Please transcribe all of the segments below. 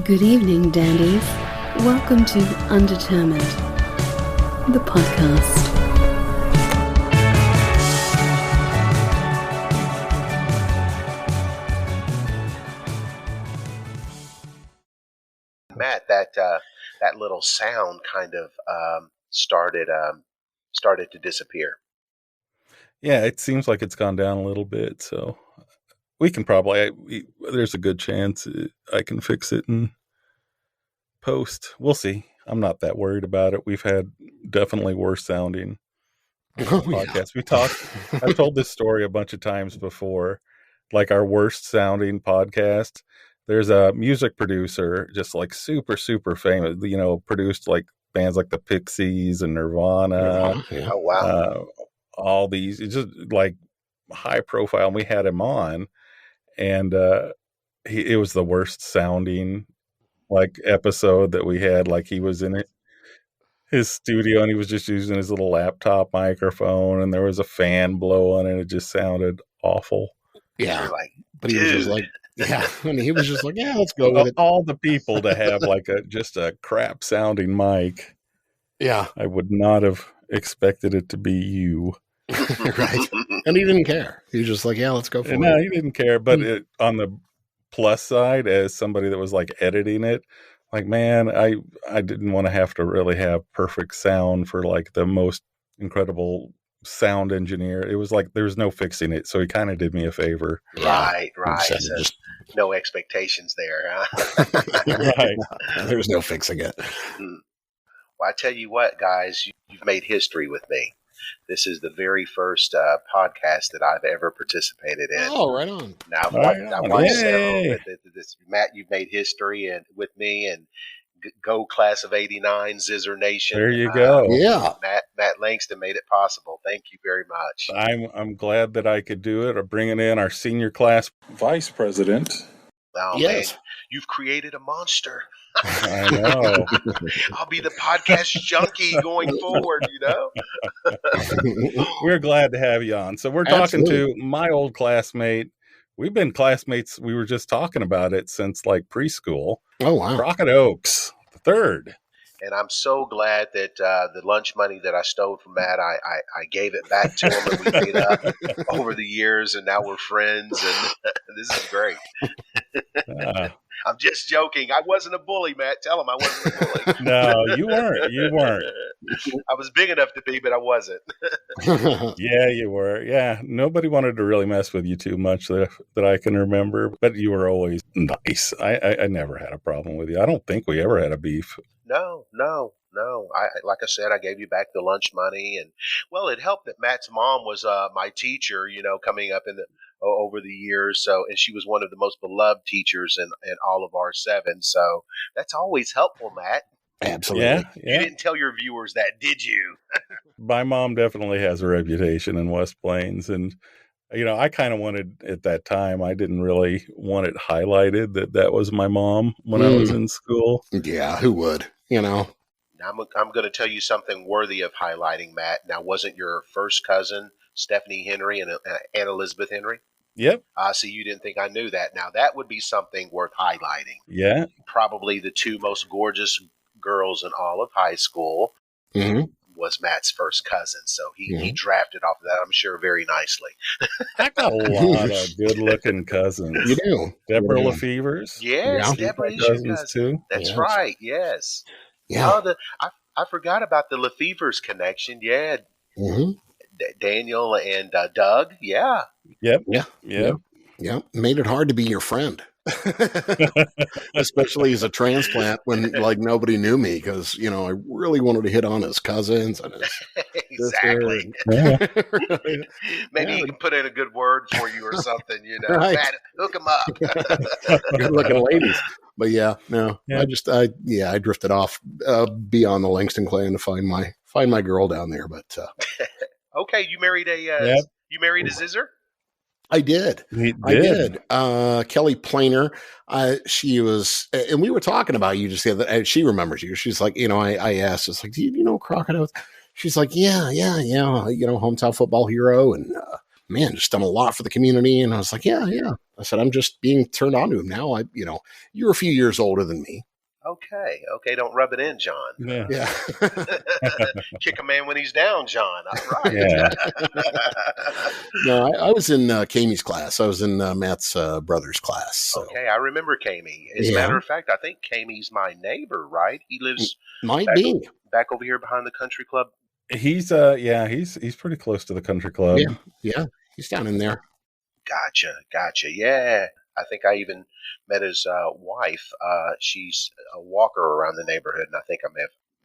Good evening, dandies. Welcome to Undetermined, the podcast. Matt, that little sound kind of started to disappear. Yeah, it seems like it's gone down a little bit, so we can probably. There's a good chance I can fix it in post. We'll see. I'm not that worried about it. We've had definitely worse sounding podcasts. I've told this story a bunch of times before, like our worst sounding podcast. There's a music producer, just like super, super famous, produced like bands like the Pixies and Nirvana. Oh, wow. All these, it's just like high profile. And we had him on, and it was the worst sounding like episode that we had. Like he was in his studio and he was just using his little laptop microphone, and there was a fan blowing, and it just sounded awful. Yeah, but he was just like, yeah, and he was just like, yeah, let's go with it. All the people to have like just a crap sounding mic. Yeah, I would not have expected it to be you. Right. And he didn't care. He was just like, yeah, let's go for it. No, he didn't care. But on the plus side, as somebody that was like editing it, like, man, I didn't want to have to really have perfect sound for like the most incredible sound engineer. It was like there was no fixing it, so he kind of did me a favor. Right. So just no expectations there, huh? Right. There was no fixing it. Well, I tell you what, guys, you've made history with me. This is the very first podcast that I've ever participated in. Oh, right on. Now, I've watched several. Matt, you've made history and with me, and Go Class of '89, Zizzer Nation. There you go. Yeah, Matt Langston made it possible. Thank you very much. I'm glad that I could do it. Or bringing in our senior class vice president. Oh, yes. Man, you've created a monster. I know. I'll be the podcast junkie going forward, We're glad to have you on. So we're talking to my old classmate. We've been classmates. We were just talking about it since like preschool. Oh, wow. Crockett Oaks III. And I'm so glad that the lunch money that I stole from Matt, I gave it back to him, and we made up over the years, and now we're friends, and this is great. I'm just joking. I wasn't a bully, Matt. Tell him I wasn't a bully. No, you weren't. I was big enough to be, but I wasn't. Yeah, you were. Yeah, nobody wanted to really mess with you too much that I can remember, but you were always nice. I never had a problem with you. I don't think we ever had a beef. No. Like I said, I gave you back the lunch money, and well, it helped that Matt's mom was my teacher, coming up over the years. So, and she was one of the most beloved teachers in all of R7. So that's always helpful, Matt. Absolutely. Yeah. You didn't tell your viewers that, did you? My mom definitely has a reputation in West Plains, and I kind of wanted at that time. I didn't really want it highlighted that was my mom when I was in school. Yeah, who would? I'm going to tell you something worthy of highlighting, Matt. Now, wasn't your first cousin Stephanie Henry and Ann Elizabeth Henry? Yep. So you didn't think I knew that. Now, that would be something worth highlighting. Yeah. Probably the two most gorgeous girls in all of high school was Matt's first cousin. So he drafted off of that, I'm sure, very nicely. I got a lot of good-looking cousins. You do. Deborah Lefevers. Yes, yeah. Deborah is your cousin too. That's right, yes. Yeah. Oh, I forgot about the Lefevers connection. Yeah. Daniel and Doug. Yeah. Yep. Yeah. Made it hard to be your friend. Especially as a transplant when like nobody knew me because I really wanted to hit on his cousins and his exactly. Maybe he can put in a good word for you or something. Right. Matt, hook him up. Good looking ladies. But I drifted off beyond the Langston clan to find my girl down there. But okay, you married a Zizzer? I did. I did. Kelly Planer. She was, and we were talking about you just the other. She remembers you. She's like, I asked, it's like, do you know Crockett Oaks? She's like, yeah. Hometown football hero, and man, just done a lot for the community. And I was like, yeah. I said, I'm just being turned on to him now. You're a few years older than me. Okay, don't rub it in, John. Yeah. Kick a man when he's down, John. All right. Yeah. No, I was in Kamey's class. I was in Matt's brother's class. So. Okay, I remember Kamey. As a matter of fact, I think Kamey's my neighbor, right? He lives back over here behind the country club. He's he's pretty close to the country club. Yeah, he's down in there. Gotcha. Yeah, I think I even met his wife. She's a walker around the neighborhood, and I think I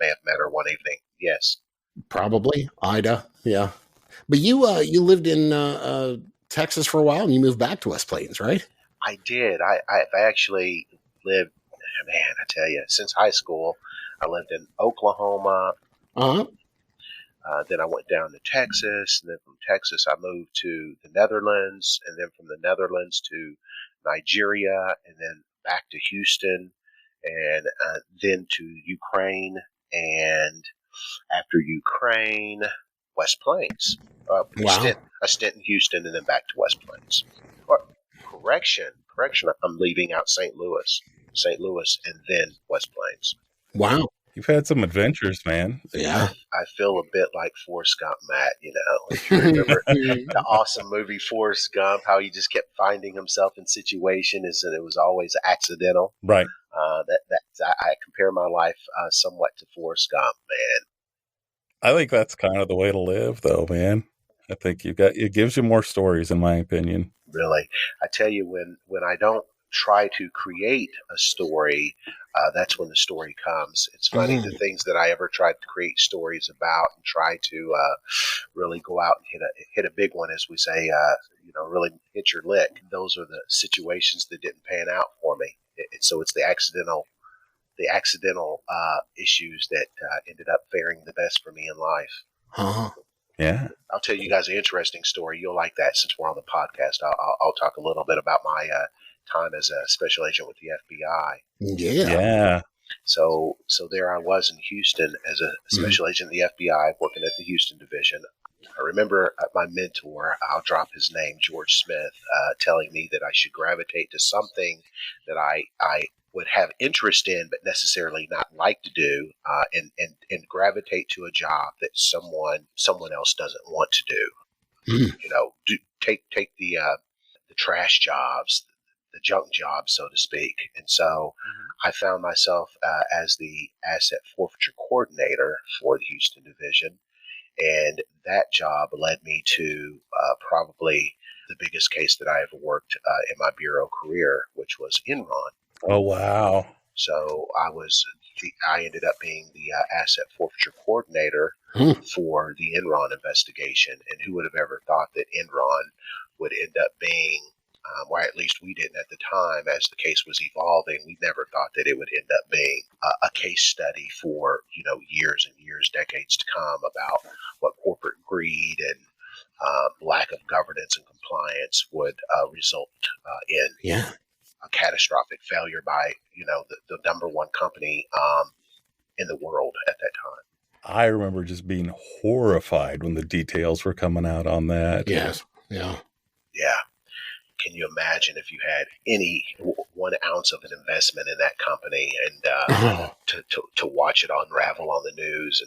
may have met her one evening. Yes, probably Ida. Yeah, but you lived in Texas for a while, and you moved back to West Plains, right? I did. I've actually lived. Man, I tell you, since high school, I lived in Oklahoma. Then I went down to Texas, and then from Texas I moved to the Netherlands, and then from the Netherlands to Nigeria, and then back to Houston, and then to Ukraine, and after Ukraine, West Plains. A stint in Houston, and then back to West Plains. Correction. I'm leaving out St. Louis, and then West Plains. Wow. You've had some adventures, man. Yeah. I feel a bit like Forrest Gump, Matt. If you remember the awesome movie Forrest Gump, how he just kept finding himself in situations and it was always accidental. Right. I compare my life somewhat to Forrest Gump, man. I think that's kind of the way to live, though, man. I think it gives you more stories, in my opinion. Really. I tell you, when I don't try to create a story, that's when the story comes. It's funny, the things that I ever tried to create stories about and try to really go out and hit a big one, as we say, really hit your lick. Those are the situations that didn't pan out for me. So it's the accidental issues that ended up faring the best for me in life. Uh-huh. Yeah. I'll tell you guys an interesting story. You'll like that since we're on the podcast. I'll talk a little bit about my time as a special agent with the FBI. Yeah. So there I was in Houston as a special agent of the FBI working at the Houston division. I remember my mentor, I'll drop his name, George Smith, telling me that I should gravitate to something that I would have interest in, but necessarily not like to do, and gravitate to a job that someone else doesn't want to do. Take the trash jobs, the junk jobs, so to speak. And so I found myself as the asset forfeiture coordinator for the Houston division. And that job led me to probably the biggest case that I ever worked in my bureau career, which was Enron. Oh, wow. So I ended up being the asset forfeiture coordinator for the Enron investigation. And who would have ever thought that Enron would end up being, or at least we didn't at the time, as the case was evolving, we never thought that it would end up being a case study for, years and years, decades to come about what corporate greed and lack of governance and compliance would result in a catastrophic failure by, the number one company in the world at that time. I remember just being horrified when the details were coming out on that. Yes. Yeah. Yeah. Can you imagine if you had any 1 ounce of an investment in that company and to watch it unravel on the news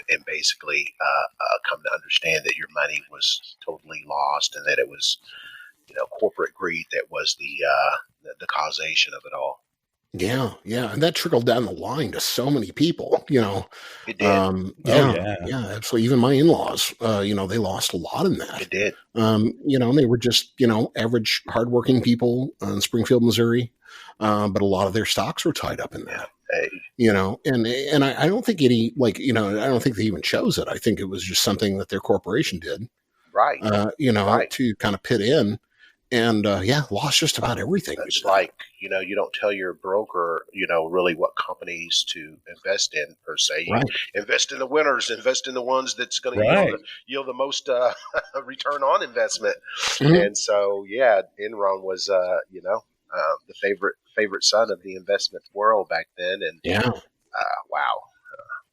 and basically come to understand that your money was totally lost and that it was, corporate greed that was the causation of it all. Yeah, and that trickled down the line to so many people. It did. Yeah, absolutely. Even my in-laws, they lost a lot in that. It did. And they were just, average, hardworking people in Springfield, Missouri, but a lot of their stocks were tied up in that. And I don't think I don't think they even chose it. I think it was just something that their corporation did, right? To kind of pit in. And lost just about everything. It's like, you don't tell your broker, really what companies to invest in per se. You invest in the winners, invest in the ones that's going to yield the most return on investment. And so, Enron was, the favorite son of the investment world back then. And wow,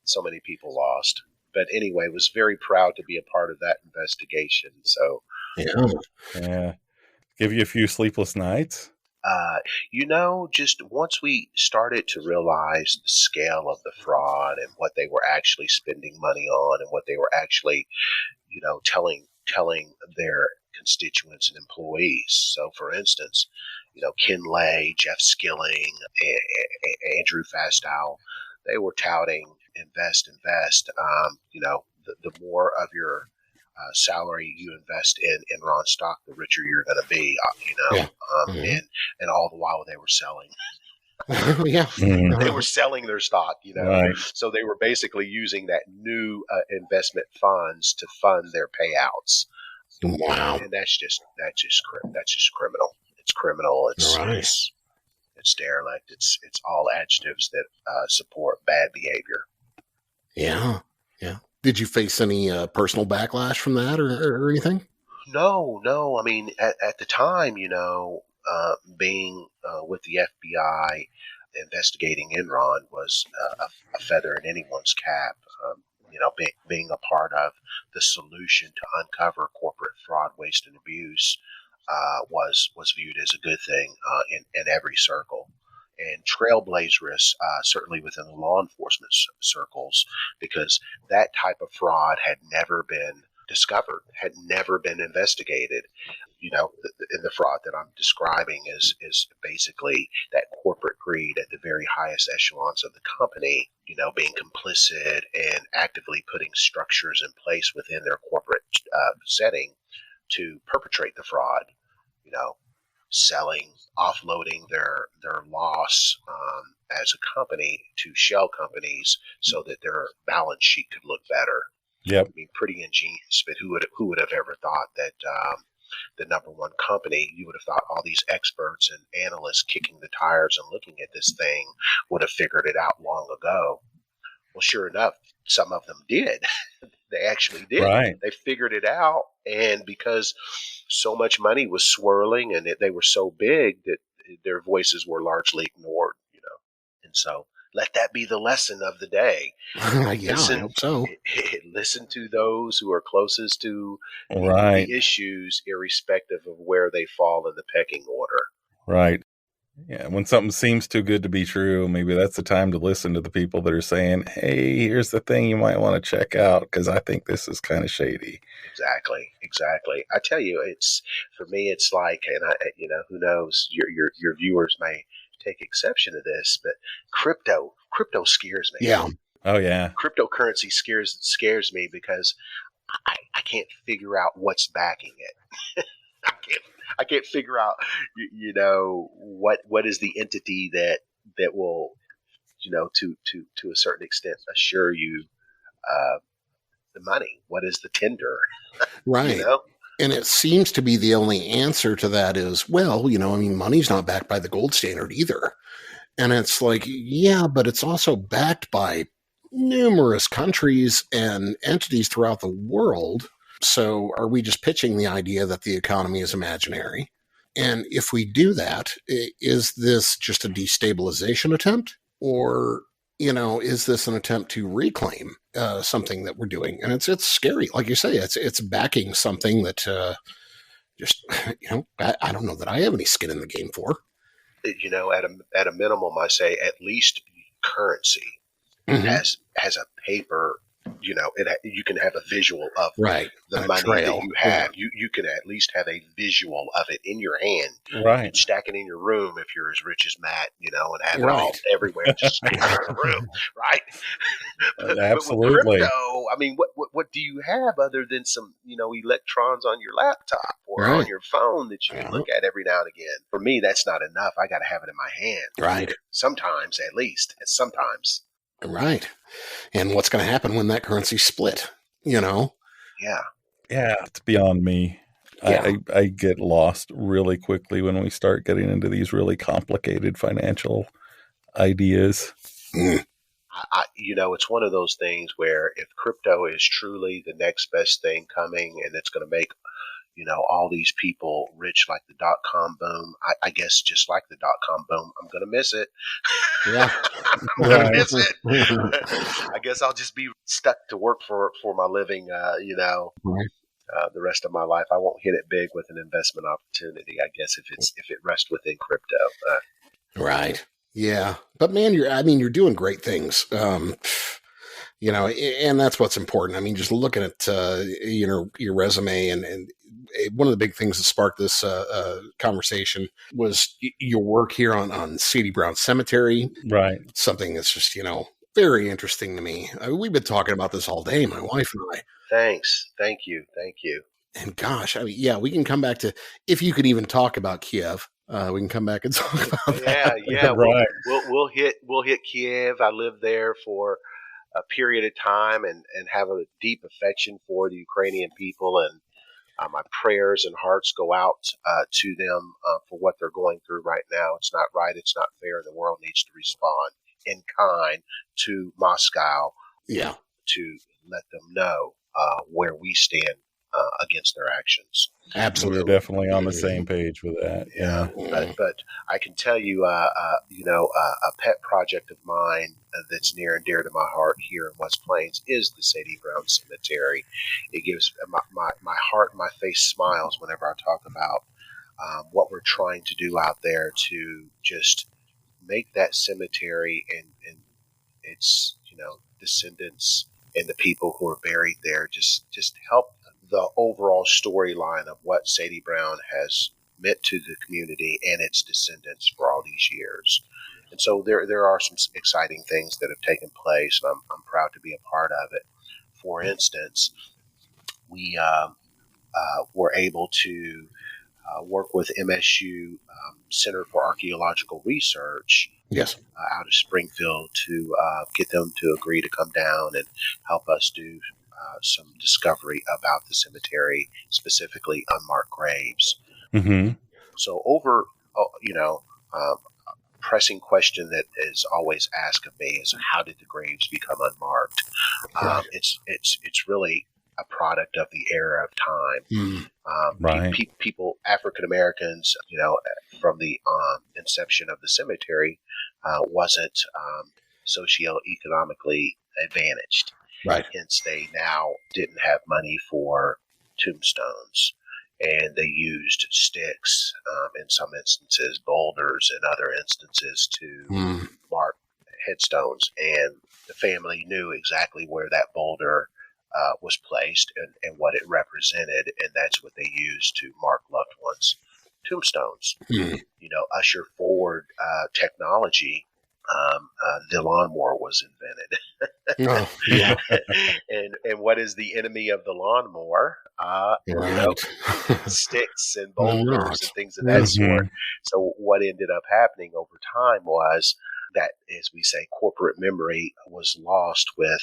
so many people lost. But anyway, was very proud to be a part of that investigation. So yeah. Give you a few sleepless nights? Just once we started to realize the scale of the fraud and what they were actually spending money on and what they were actually, telling their constituents and employees. So, for instance, Ken Lay, Jeff Skilling, Andrew Fastow, they were touting invest. The more of your salary you invest in Enron stock, the richer you're going to be. Yeah. Mm-hmm. And all the while they were selling. Yeah. They were selling their stock, Right. So they were basically using that new investment funds to fund their payouts. Wow. And that's just criminal. It's criminal. It's derelict. It's all adjectives that support bad behavior. Yeah. Yeah. Did you face any personal backlash from that or anything? No. I mean, at the time, being with the FBI, investigating Enron was a feather in anyone's cap. Being a part of the solution to uncover corporate fraud, waste, and abuse was viewed as a good thing in every circle. And trailblazers, certainly within the law enforcement circles, because that type of fraud had never been discovered, had never been investigated. And the fraud that I'm describing is basically that corporate greed at the very highest echelons of the company, being complicit and actively putting structures in place within their corporate setting to perpetrate the fraud, selling, offloading their loss as a company to shell companies so that their balance sheet could look better. Yep. I mean, pretty ingenious, but who would have ever thought that the number one company, you would have thought all these experts and analysts kicking the tires and looking at this thing would have figured it out long ago. Well, sure enough, some of them did. They actually did. Right. They figured it out. And because so much money was swirling and they were so big that their voices were largely ignored, And so let that be the lesson of the day. Yeah, I hope so. Listen to those who are closest to Right. the issues, irrespective of where they fall in the pecking order. Right. Yeah, when something seems too good to be true, maybe that's the time to listen to the people that are saying, hey, here's the thing you might want to check out because I think this is kind of shady. Exactly. I tell you, for me, it's like, and who knows, your viewers may take exception to this, but crypto scares me. Yeah. Oh, yeah. Cryptocurrency scares me because I can't figure out what's backing it. I can't figure out, what is the entity that will, to a certain extent assure you the money. What is the tender? Right. And it seems to be the only answer to that is, well, money's not backed by the gold standard either. And it's like, yeah, but it's also backed by numerous countries and entities throughout the world. So are we just pitching the idea that the economy is imaginary? And if we do that, is this just a destabilization attempt? Or, is this an attempt to reclaim something that we're doing? And it's scary. Like you say, it's backing something that I don't know that I have any skin in the game for. At a minimum, I say at least currency has a paper. You can have a visual of the money that you have. Yeah. You can at least have a visual of it in your hand. Right. You can stack it in your room if you're as rich as Matt, and have it all everywhere, just in your room, right? Absolutely. But with crypto, I mean, what do you have other than some, electrons on your laptop or on your phone that you can look at every now and again? For me, that's not enough. I got to have it in my hand. Right. Sometimes, at least. Sometimes. Right. And what's going to happen when that currency split, Yeah. Yeah, it's beyond me. Yeah. I get lost really quickly when we start getting into these really complicated financial ideas. It's one of those things where if crypto is truly the next best thing coming and it's going to make, all these people rich like the dot-com boom, I guess just like the dot-com boom, I'm going to miss it. Yeah. I'm going to miss it. I guess I'll just be stuck to work for my living, Right. the rest of my life. I won't hit it big with an investment opportunity, I guess, if it rests within crypto. Right. Yeah. But man, you're doing great things. And that's what's important. I mean, just looking at, your resume and one of the big things that sparked this conversation was your work here on Sadie Brown Cemetery. Right. Something that's just, very interesting to me. We've been talking about this all day, my wife and I. Thanks. Thank you. And gosh, we can come back to, if you could even talk about Kiev, we can come back and talk about that. Yeah. Right. We'll hit Kiev. I lived there for a period of time and have a deep affection for the Ukrainian people, and my prayers and hearts go out to them for what they're going through right now. It's not right. It's not fair. The world needs to respond in kind to Moscow. Yeah. To let them know where we stand against their actions. Absolutely. We're definitely on the same page with that. Yeah. But I can tell you, a pet project of mine that's near and dear to my heart here in West Plains is the Sadie Brown Cemetery. It gives my heart and my face smiles whenever I talk about what we're trying to do out there to just make that cemetery and its descendants and the people who are buried there just help the overall storyline of what Sadie Brown has meant to the community and its descendants for all these years. And so there are some exciting things that have taken place, and I'm proud to be a part of it. For instance, we were able to work with MSU Center for Archaeological Research. Yes. Out of Springfield to get them to agree to come down and help us do some discovery about the cemetery, specifically unmarked graves. Mm-hmm. So pressing question that is always asked of me is, how did the graves become unmarked? Right. It's really a product of the era of time. Right. People, African Americans, from the inception of the cemetery, wasn't socioeconomically advantaged. Right. Hence, they now didn't have money for tombstones, and they used sticks, in some instances, boulders, in other instances, to mark headstones. And the family knew exactly where that boulder was placed and what it represented, and that's what they used to mark loved ones' tombstones. Usher forward technology. The lawnmower was invented. Oh, yeah. and what is the enemy of the lawnmower? Sticks and boulders and things of that sort. So what ended up happening over time was that, as we say, corporate memory was lost with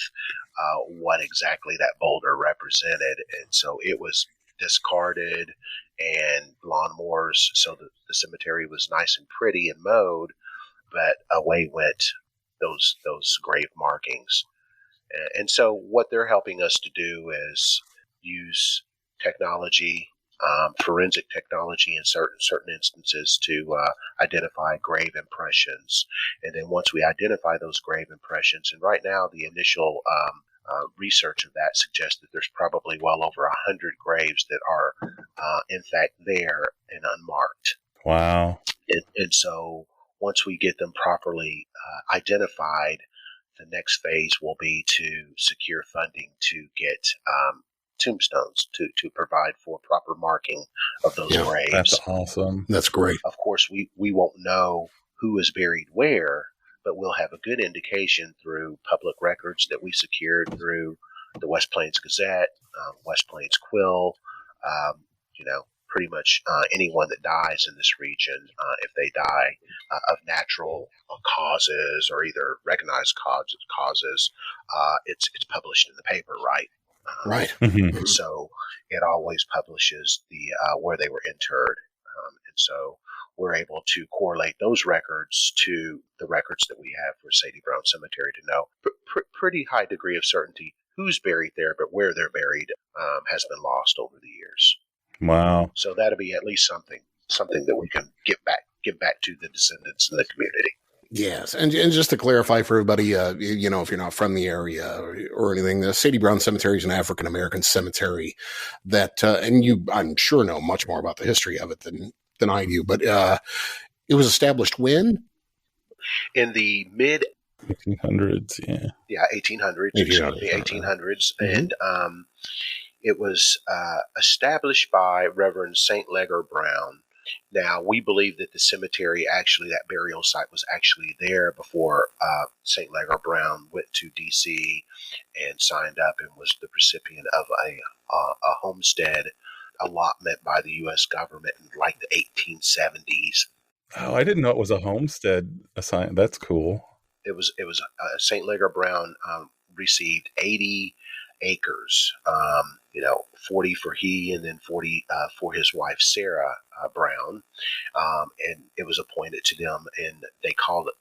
what exactly that boulder represented. And so it was discarded, and lawnmowers, so the cemetery was nice and pretty and mowed, but away went those grave markings. And so what they're helping us to do is use technology, forensic technology in certain instances, to identify grave impressions. And then once we identify those grave impressions, and right now the initial research of that suggests that there's probably well over 100 graves that are in fact there and unmarked. Wow. And so once we get them properly identified, the next phase will be to secure funding to get tombstones to provide for proper marking of those graves. That's awesome. That's great. Of course, we won't know who is buried where, but we'll have a good indication through public records that we secured through the West Plains Gazette, West Plains Quill, pretty much anyone that dies in this region, if they die of natural causes or either recognized causes, it's published in the paper, right? Right. And so it always publishes the where they were interred, and so we're able to correlate those records to the records that we have for Sadie Brown Cemetery to know pretty high degree of certainty who's buried there, but where they're buried has been lost over the years. Wow. So that'll be at least something that we can give back to the descendants in the community. Yes, and just to clarify for everybody, if you're not from the area or anything, the Sadie Brown Cemetery is an African American cemetery that, and you, I'm sure, know much more about the history of it than I do. But it was established when? In the mid 1800s, yeah, 1800s, excuse me, 1800s, and it was established by Reverend St. Leger Brown. Now, we believe that the cemetery, actually, that burial site was actually there before St. Leger Brown went to D.C. and signed up and was the recipient of a homestead allotment by the U.S. government in like the 1870s. Oh, I didn't know it was a homestead assignment. That's cool. It was St. Leger Brown received 80 acres, 40 for he and then 40 for his wife, Sarah Brown. And it was appointed to them, and they call it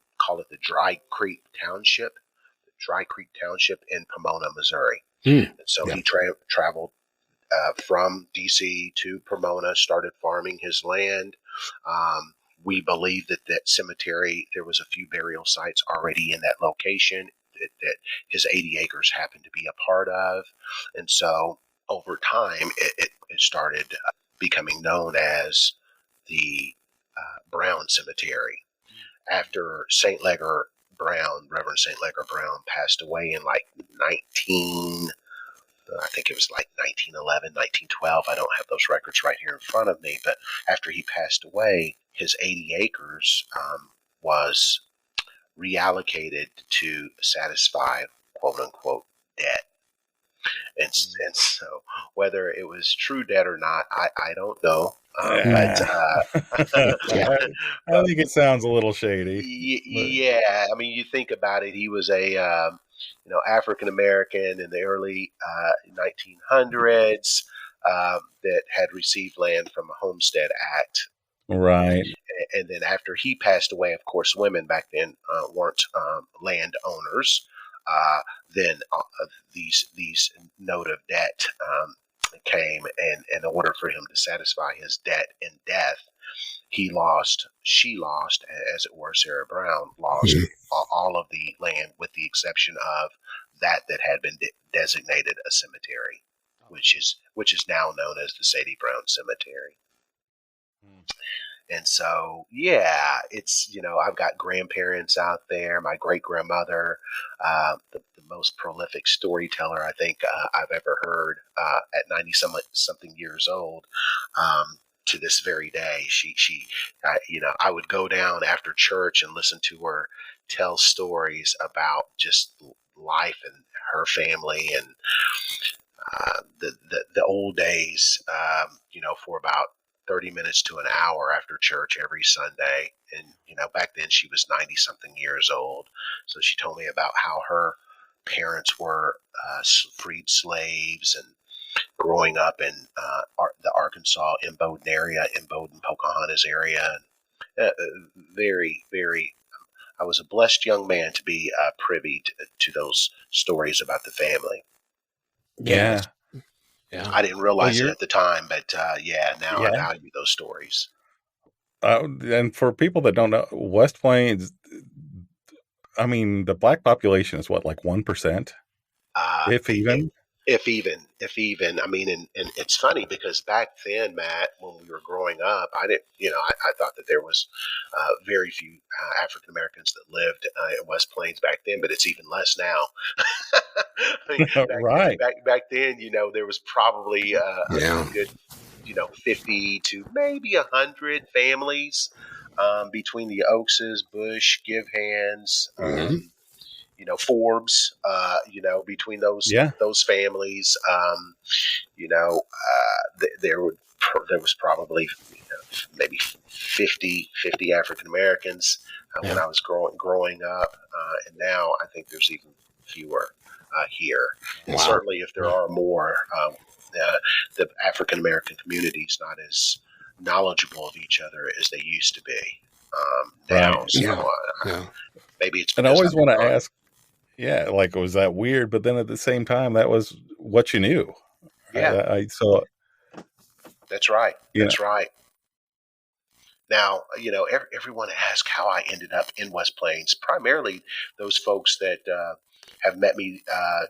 the Dry Creek Township in Pomona, Missouri. And so he traveled from D.C. to Pomona, started farming his land. We believe that cemetery, there was a few burial sites already in that location that his 80 acres happened to be a part of. And so over time, it started becoming known as the Brown Cemetery. After St. Leger Brown, Reverend St. Leger Brown, passed away in like 1911, 1912. I don't have those records right here in front of me, but after he passed away, his 80 acres was reallocated to satisfy quote unquote debt. And so whether it was true debt or not, I don't know. I think it sounds a little shady. Yeah, I mean, you think about it. He was a African American in the early 1900s that had received land from a Homestead Act. Right. And then after he passed away, of course, women back then weren't landowners. Then these note of debt came, and in order for him to satisfy his debt in death, she lost, as it were, Sarah Brown lost all of the land with the exception of that had been designated a cemetery, which is now known as the Sadie Brown Cemetery. And so, yeah, it's, I've got grandparents out there, my great-grandmother, the most prolific storyteller I think I've ever heard at 90-something years old. To this very day, I would go down after church and listen to her tell stories about just life and her family and the old days, for about 30 minutes to an hour after church every Sunday. And, back then she was 90-something years old. So she told me about how her parents were freed slaves and growing up in the Arkansas, Imboden Pocahontas area. And, very, very, I was a blessed young man to be privy to those stories about the family. Yeah. I didn't realize it at the time, but now I value those stories. And for people that don't know, West Plains, I mean, the black population is what, like 1%? If even? If even. I mean, and it's funny because back then, Matt, when we were growing up, I didn't, I thought that there was very few African Americans that lived in West Plains back then, but it's even less now. I mean, back then, there was probably a good, 50 to maybe 100 families between the Oakses, Bush, Give Hands, Forbes, between those families, there was probably maybe 50 African Americans when I was growing up, and now I think there's even fewer here. And certainly, if there are more, the African American community is not as knowledgeable of each other as they used to be now. Maybe it's. And I always want to ask. Yeah, like, was that weird? But then at the same time, that was what you knew. Yeah. I saw. That's right. That's right. Now, everyone asks how I ended up in West Plains. Primarily, those folks that have met me,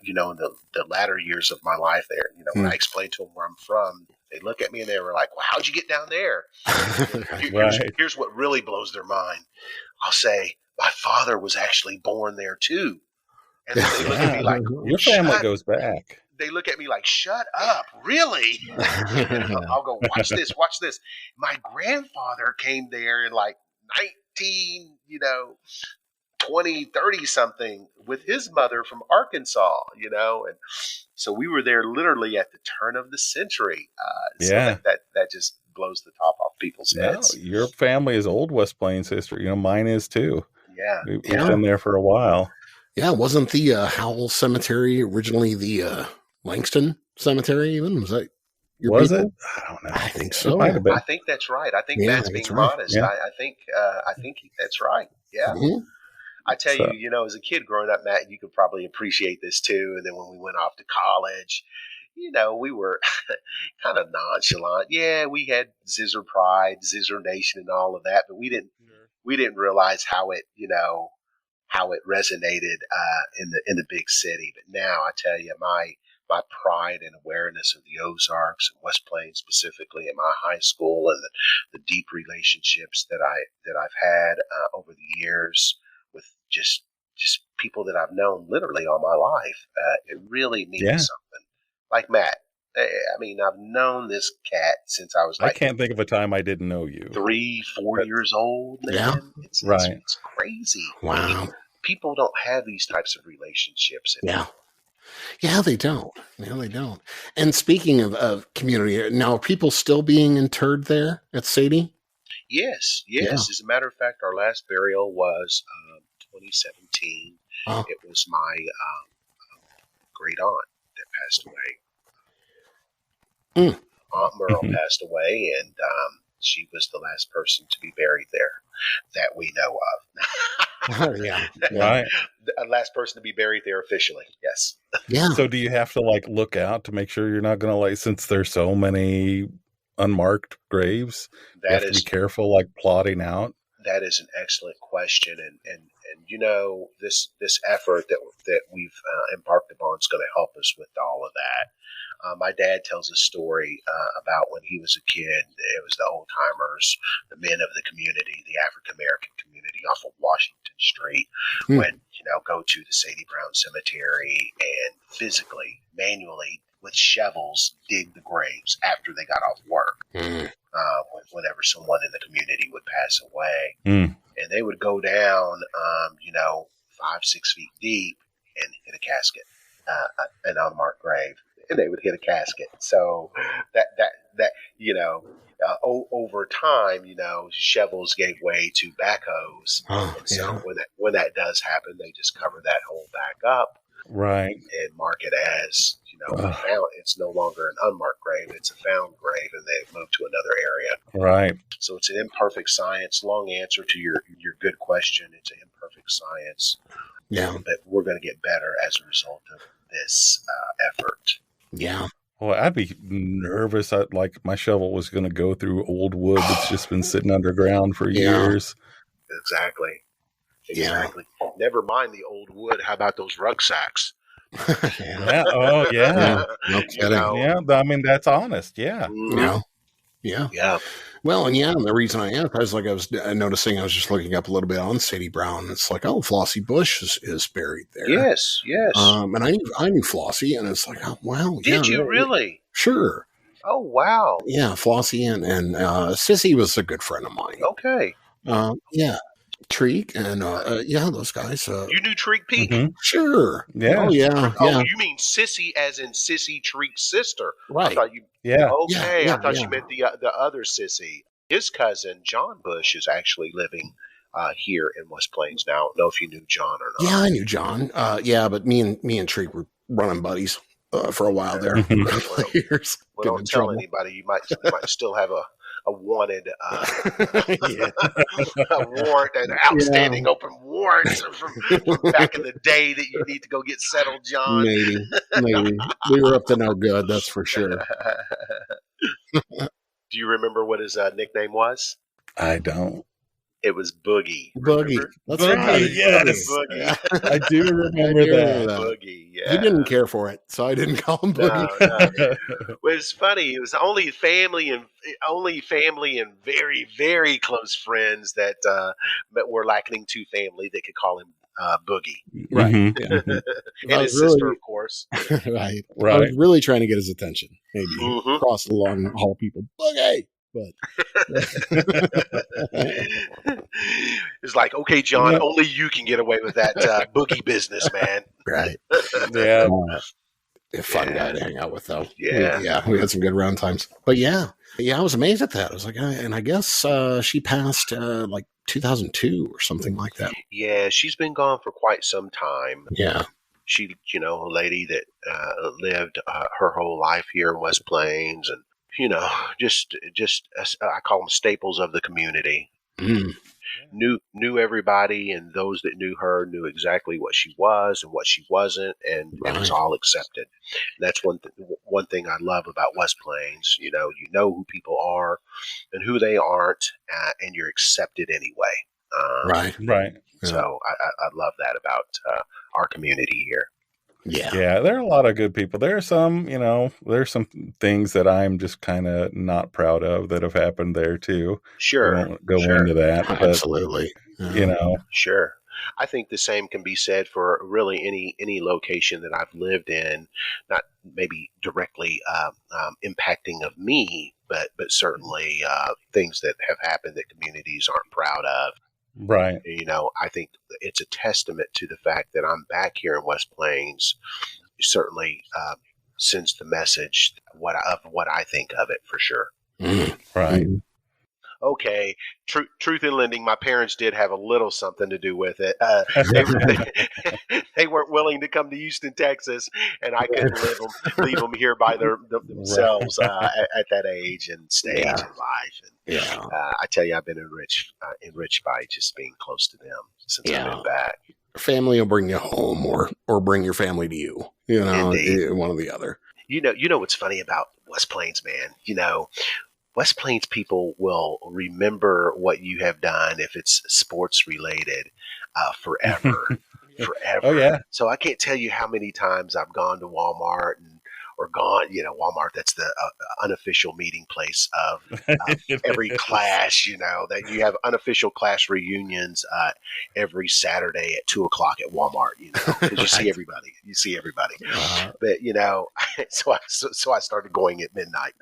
in the latter years of my life there. When I explain to them where I'm from, they look at me and they were like, "Well, how'd you get down there?" Here's what really blows their mind. I'll say, "My father was actually born there too." And then they look at me like, "Your family goes back." They look at me like, "Shut up, really?" And I'll go, watch this. My grandfather came there in like 20, 30 something with his mother from Arkansas, and so we were there literally at the turn of the century. So that just blows the top off people's heads. Your family is old West Plains history. Mine is too. Yeah. We've been there for a while. Yeah, wasn't the Howell Cemetery originally the Langston Cemetery even? Was that your Was people? it? I don't know. I think so. I think that's right. I think Matt's being modest. Yeah. I think that's right. Yeah. Mm-hmm. I tell you, as a kid growing up, Matt, you could probably appreciate this too. And then when we went off to college, we were kind of nonchalant. Yeah, we had Zizzer pride, Zizzer nation, and all of that, but we didn't realize how it resonated in the big city. But now I tell you, my pride and awareness of the Ozarks and West Plains specifically, in my high school, and the deep relationships that I've had over the years with just people that I've known literally all my life, it really means something. Like Matt, I mean, I've known this cat since I was I can't think of a time I didn't know you. 3-4 years old. Man. Yeah. It's crazy. Wow. I mean, people don't have these types of relationships anymore. Yeah, they don't. Yeah, they don't. And speaking of community, now are people still being interred there at Sadie? Yes. As a matter of fact, our last burial was 2017. Oh. It was my great aunt that passed away. Aunt Merle passed away, and she was the last person to be buried there that we know of. Right. The last person to be buried there officially. Yes. Yeah. So do you have to look out to make sure you're not going to since there's so many unmarked graves, you have to be careful plotting out? That is an excellent question, and this effort that we've embarked upon is going to help us with all of that. My dad tells a story about when he was a kid. It was the old timers, the men of the community, the African American community off of Washington Street, would go to the Sadie Brown Cemetery and physically, manually, with shovels, dig the graves after they got off work. Whenever someone in the community would pass away, and they would go down, 5-6 feet deep and hit a casket, an unmarked grave. And they would hit a casket. So over time, shovels gave way to backhoes. So when that does happen, they just cover that hole back up, right, and mark it as found. It's no longer an unmarked grave; it's a found grave, and they've moved to another area. Right. So it's an imperfect science. Long answer to your good question. It's an imperfect science. Yeah, but we're going to get better as a result of this effort. Yeah. Well, I'd be nervous. My shovel was going to go through old wood that's just been sitting underground for years. Exactly. Never mind the old wood. How about those rucksacks? Yeah. Oh, yeah. No kidding. Yeah. I mean, that's honest. Yeah. Yeah. Well, and the reason I asked, I was noticing, I was just looking up a little bit on Sadie Brown. It's like, Flossie Bush is buried there. Yes. And I knew Flossie, and it's like, oh, wow. Did you really? Sure. Oh, wow. Yeah, Flossie and Sissy was a good friend of mine. Okay. Yeah. Treek and those guys. You knew Treek Peak? Mm-hmm. Sure. Yeah. Oh yeah. Oh, you mean Sissy as in Sissy Treek's sister? Right. I thought you. Yeah. Okay. I thought you meant the other Sissy. His cousin John Bush is actually living here in West Plains now. I don't know if you knew John or not. Yeah, I knew John. But me and Treek were running buddies for a while there. Years. Well, don't tell anybody. You might still have a wanted a warrant, an outstanding open warrant from back in the day that you need to go get settled, John. Maybe we were up to no good, that's for sure. Do you remember what his nickname was? I don't. It was Boogie. Boogie. Remember? That's Boogie, right. yes. Boogie. I do remember that. Boogie. Yeah. He didn't care for it, so I didn't call him Boogie. No. Well, it's funny. It was only family and very, very close friends that were likening to family that could call him Boogie. Right. Mm-hmm. Yeah. And his sister, of course. Right. I Right. was really trying to get his attention. Maybe Mhm. across the long hall, people, Boogie. But It's like, okay, John, Yeah. only you can get away with that Boogie business, man. right. Yeah. A fun Yeah. guy to hang out with, though. Yeah. We had some good round times. But yeah, I was amazed at that. I was like, and I guess she passed like 2002 or something like that. Yeah, she's been gone for quite some time. Yeah. She, a lady that lived her whole life here in West Plains, and just I call them staples of the community. Mm. Knew everybody, and those that knew her knew exactly what she was and what she wasn't, and it was Right. all accepted. And that's one thing I love about West Plains. You know who people are and who they aren't, and you're accepted anyway. Right. Right. So I love that about our community here. Yeah. Yeah, there are a lot of good people. There are some, there's some things that I'm just kind of not proud of that have happened there too. Sure. I won't go Sure. into that, but Absolutely. Yeah. Sure. I think the same can be said for really any location that I've lived in, not maybe directly impacting of me, but certainly things that have happened that communities aren't proud of. right. I think it's a testament to the fact that I'm back here in West Plains. Certainly sends the message of what I think of it for sure. Mm. Right. Okay, truth in lending, my parents did have a little something to do with it. They weren't willing to come to Houston, Texas, and I couldn't leave them here by themselves at that age and stage in life. And, Yeah. I tell you, I've been enriched by just being close to them since I've been back. Family will bring you home or bring your family to you. Indeed. One or the other. You know what's funny about West Plains, man? West Plains people will remember what you have done if it's sports related forever. Forever. Oh, yeah. So I can't tell you how many times I've gone to Walmart Walmart, that's the unofficial meeting place of every class, that you have unofficial class reunions every Saturday at 2:00 at Walmart, because you see everybody. But, so I started going at midnight.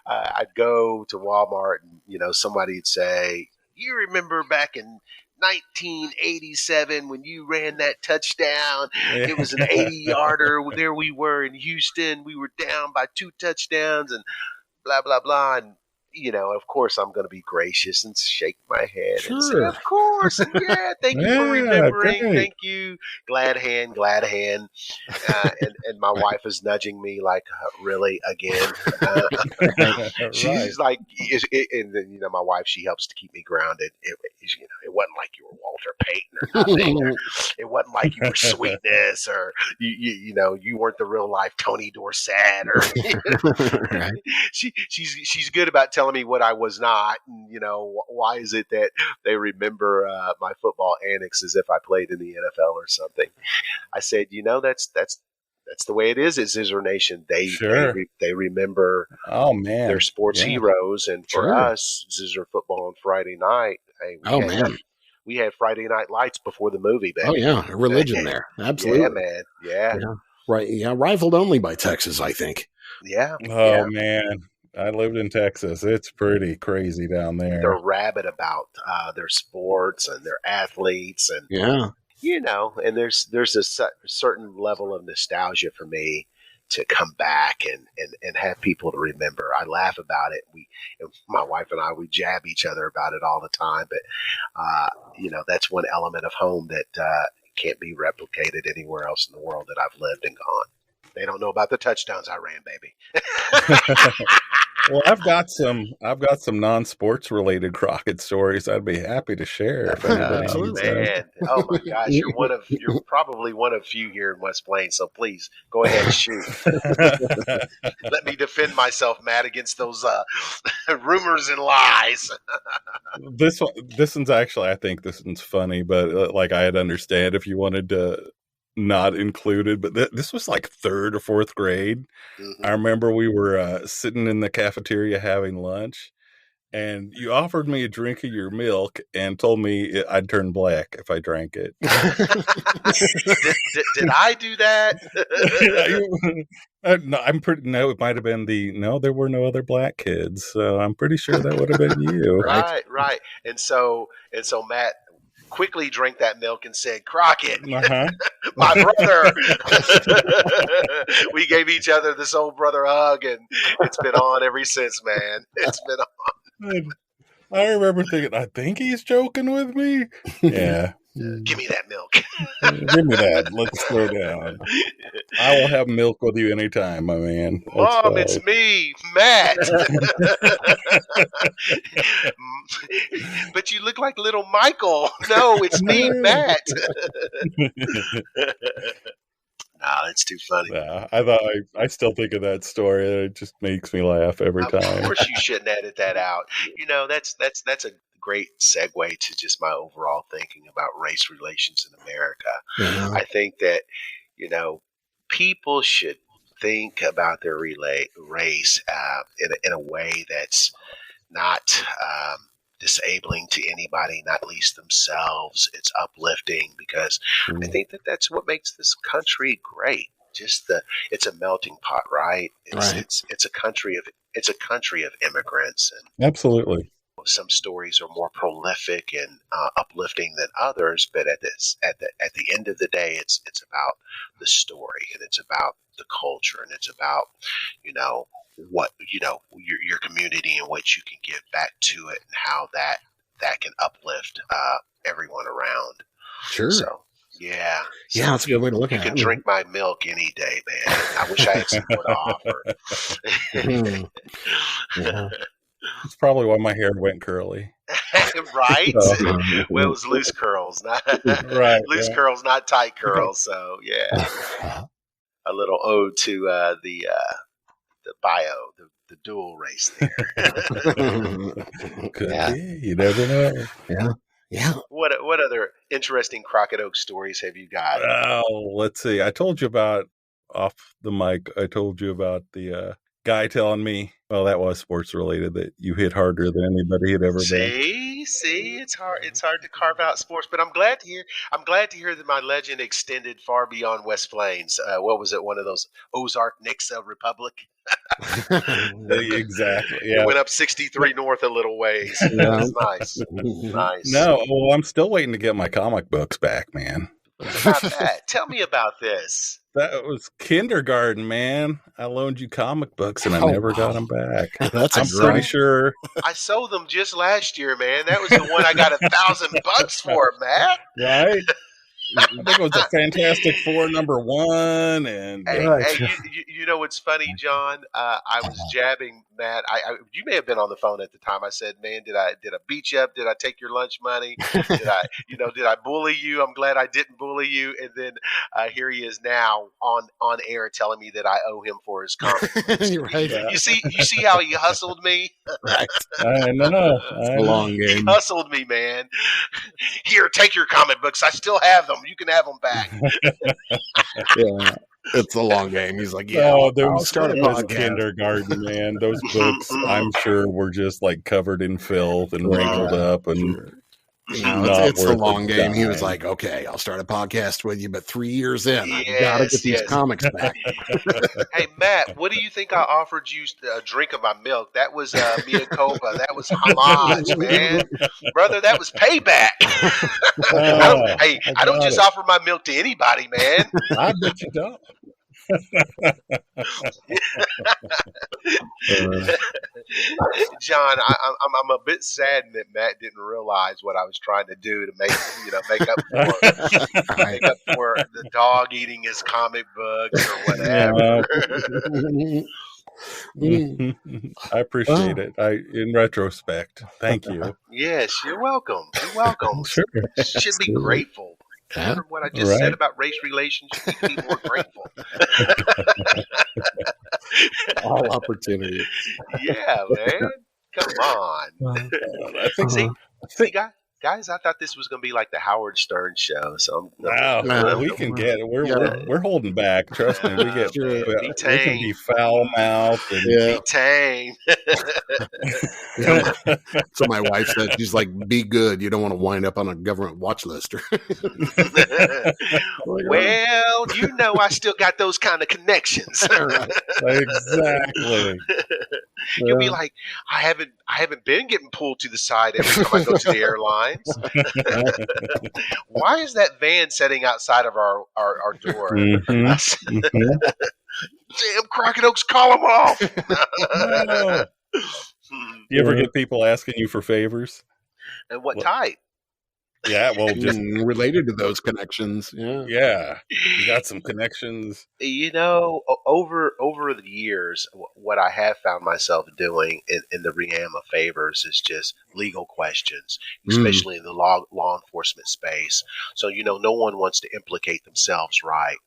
I'd go to Walmart and, somebody'd say, you remember back in 1987 when you ran that touchdown. It was an 80-yarder. There we were in Houston. We were down by 2 touchdowns and blah, blah, blah. And, of course, I'm going to be gracious and shake my head and say, of course. And thank you for remembering. Great. Thank you. Glad hand. And my wife is nudging me like, really, again? She's like, and then, my wife, she helps to keep me grounded. It wasn't like you were Walter Payton or nothing. Or it wasn't like you were Sweetness or, you weren't the real life Tony Dorsett. Or Right. She's good about telling me what I was not. And, why is it that they remember my football antics as if I played in the NFL or something? I said, that's the way it is at Zizzer Nation. They remember their sports heroes, and for us, Zizzer football on Friday night. Hey, we had Friday Night Lights before the movie, baby. Oh yeah, a religion there, absolutely. Yeah, man. Yeah. Right. Yeah, rivaled only by Texas, I think. Yeah. Oh man, I lived in Texas. It's pretty crazy down there. They're rabid about their sports and their athletes, and and there's a certain level of nostalgia for me to come back and have people to remember. I laugh about it. My wife and I, we jab each other about it all the time, but that's one element of home that can't be replicated anywhere else in the world that I've lived and gone. They don't know about the touchdowns I ran, baby. Well, I've got some non-sports related Crockett stories I'd be happy to share if anybody needs them. Man, oh my gosh, you're probably one of few here in West Plains, so please go ahead, shoot. Let me defend myself, Matt, against those rumors and lies. This one's actually, I think this one's funny, but like I'd understand if you wanted to not include it. But this was like 3rd or 4th grade. Mm-hmm. I remember we were sitting in the cafeteria having lunch, and you offered me a drink of your milk and told me I'd turn black if I drank it. Did I do that? No, it might have been there were no other black kids, so I'm pretty sure that would have been you. Right. And so Matt quickly drank that milk and said, Crockett, my brother. We gave each other this old brother hug, and it's been on ever since, man. It's been on. I remember thinking, I think he's joking with me. Yeah. Give me that milk. Give me that. Let's slow down. I will have milk with you anytime, my man. Mom, it's me, Matt. But you look like little Michael. No, it's me, Matt. No, it's too funny. Yeah, I still think of that story. It just makes me laugh every time. Of course, you shouldn't edit that out. That's a great segue to just my overall thinking about race relations in America. Mm-hmm. I think that people should think about their race in a way that's not disabling to anybody, not least themselves. It's uplifting, because I think that that's what makes this country great. It's a melting pot, right? It's a country of immigrants, and absolutely. Some stories are more prolific and uplifting than others, but at the end of the day, it's about the story, and it's about the culture, and it's about what your community and what you can give back to it, and how that can uplift everyone around. Sure. So yeah, that's a good way to look at it. You can drink my milk any day, man. I wish I had some more to offer. Yeah. That's probably why my hair went curly. Right? Well, it was loose curls, not loose curls, not tight curls. So yeah, a little ode to the dual race there. Could be. You never know. Yeah. What other interesting Crockett Oaks stories have you got? Oh, let's see. I told you about off the mic. I told you about the guy telling me, well, that was sports related, that you hit harder than anybody had ever been. See, it's hard to carve out sports, but I'm glad to hear that my legend extended far beyond West Plains. What was it? One of those Ozark Nicks Republic? Exactly. Yeah. It went up 63 north a little ways. Yeah. That's nice. No, well, I'm still waiting to get my comic books back, man. What about that? Tell me about this. That was kindergarten, man. I loaned you comic books and I never got them back. I'm pretty sure. I sold them just last year, man. That was the one I got $1,000 for, Matt. Right? I think it was a Fantastic Four #1, and hey, you know what's funny, John? I was jabbing Matt. You may have been on the phone at the time. I said, "Man, did I beat you up? Did I take your lunch money? Did I bully you? I'm glad I didn't bully you." And then here he is now on air telling me that I owe him for his comment. Right. You see how he hustled me? Right. I know. It's a long game. He hustled me, man. Here, take your comic books. I still have them. You can have them back. Yeah, it's a long game. He's like, I'll start a podcast. Kindergarten, man. Those books, I'm sure, were just like covered in filth and wrinkled up, and it's the long game. He was like, okay, I'll start a podcast with you, but 3 years in, I gotta get these comics back. Hey, Matt, what do you think I offered you a drink of my milk? That was mea culpa. That was homage, man. Brother, that was payback. I don't just offer my milk to anybody, man. I bet you don't. John, I'm a bit saddened that Matt didn't realize what I was trying to do to make up for the dog eating his comic books or whatever. I appreciate it. In retrospect, thank you. Yes, you're welcome. You're welcome. Sure. Should be grateful. Remember what I just said about race relations? You need to be more grateful. All opportunity. Yeah, man. Come on. I think See, guys, I thought this was going to be like the Howard Stern show. So we can get it. We're holding back. Trust me. We can be foul mouthed and be tame. So my wife said, she's like, "Be good. You don't want to wind up on a government watch list." Well, you know, I still got those kind of connections. Exactly. You'll be like, I haven't been getting pulled to the side every time I go to the airlines. Why is that van sitting outside of our door? Damn, Crockett Oaks, call them off. No. You ever get people asking you for favors? And what type? Yeah, well, just related to those connections. Yeah, you got some connections. You know, over the years, what I have found myself doing in the realm of favors is just legal questions, especially in the law enforcement space. So, you know, no one wants to implicate themselves, right?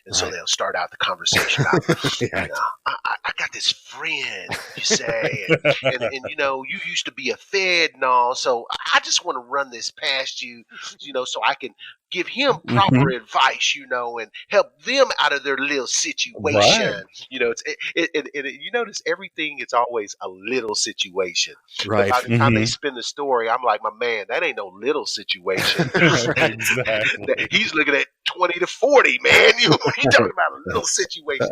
And so they'll start out the conversation about, you know, I got this friend, you say, and you know, you used to be a Fed and all, so I just want to run this past you, you know, so I can give him proper advice, you know, and help them out of their little situation. Right. You know, you notice everything is always a little situation. Right. But by the time they spin the story, I'm like, my man, that ain't no little situation. Exactly. He's looking at 20 to 40, man. You talking about a little situation.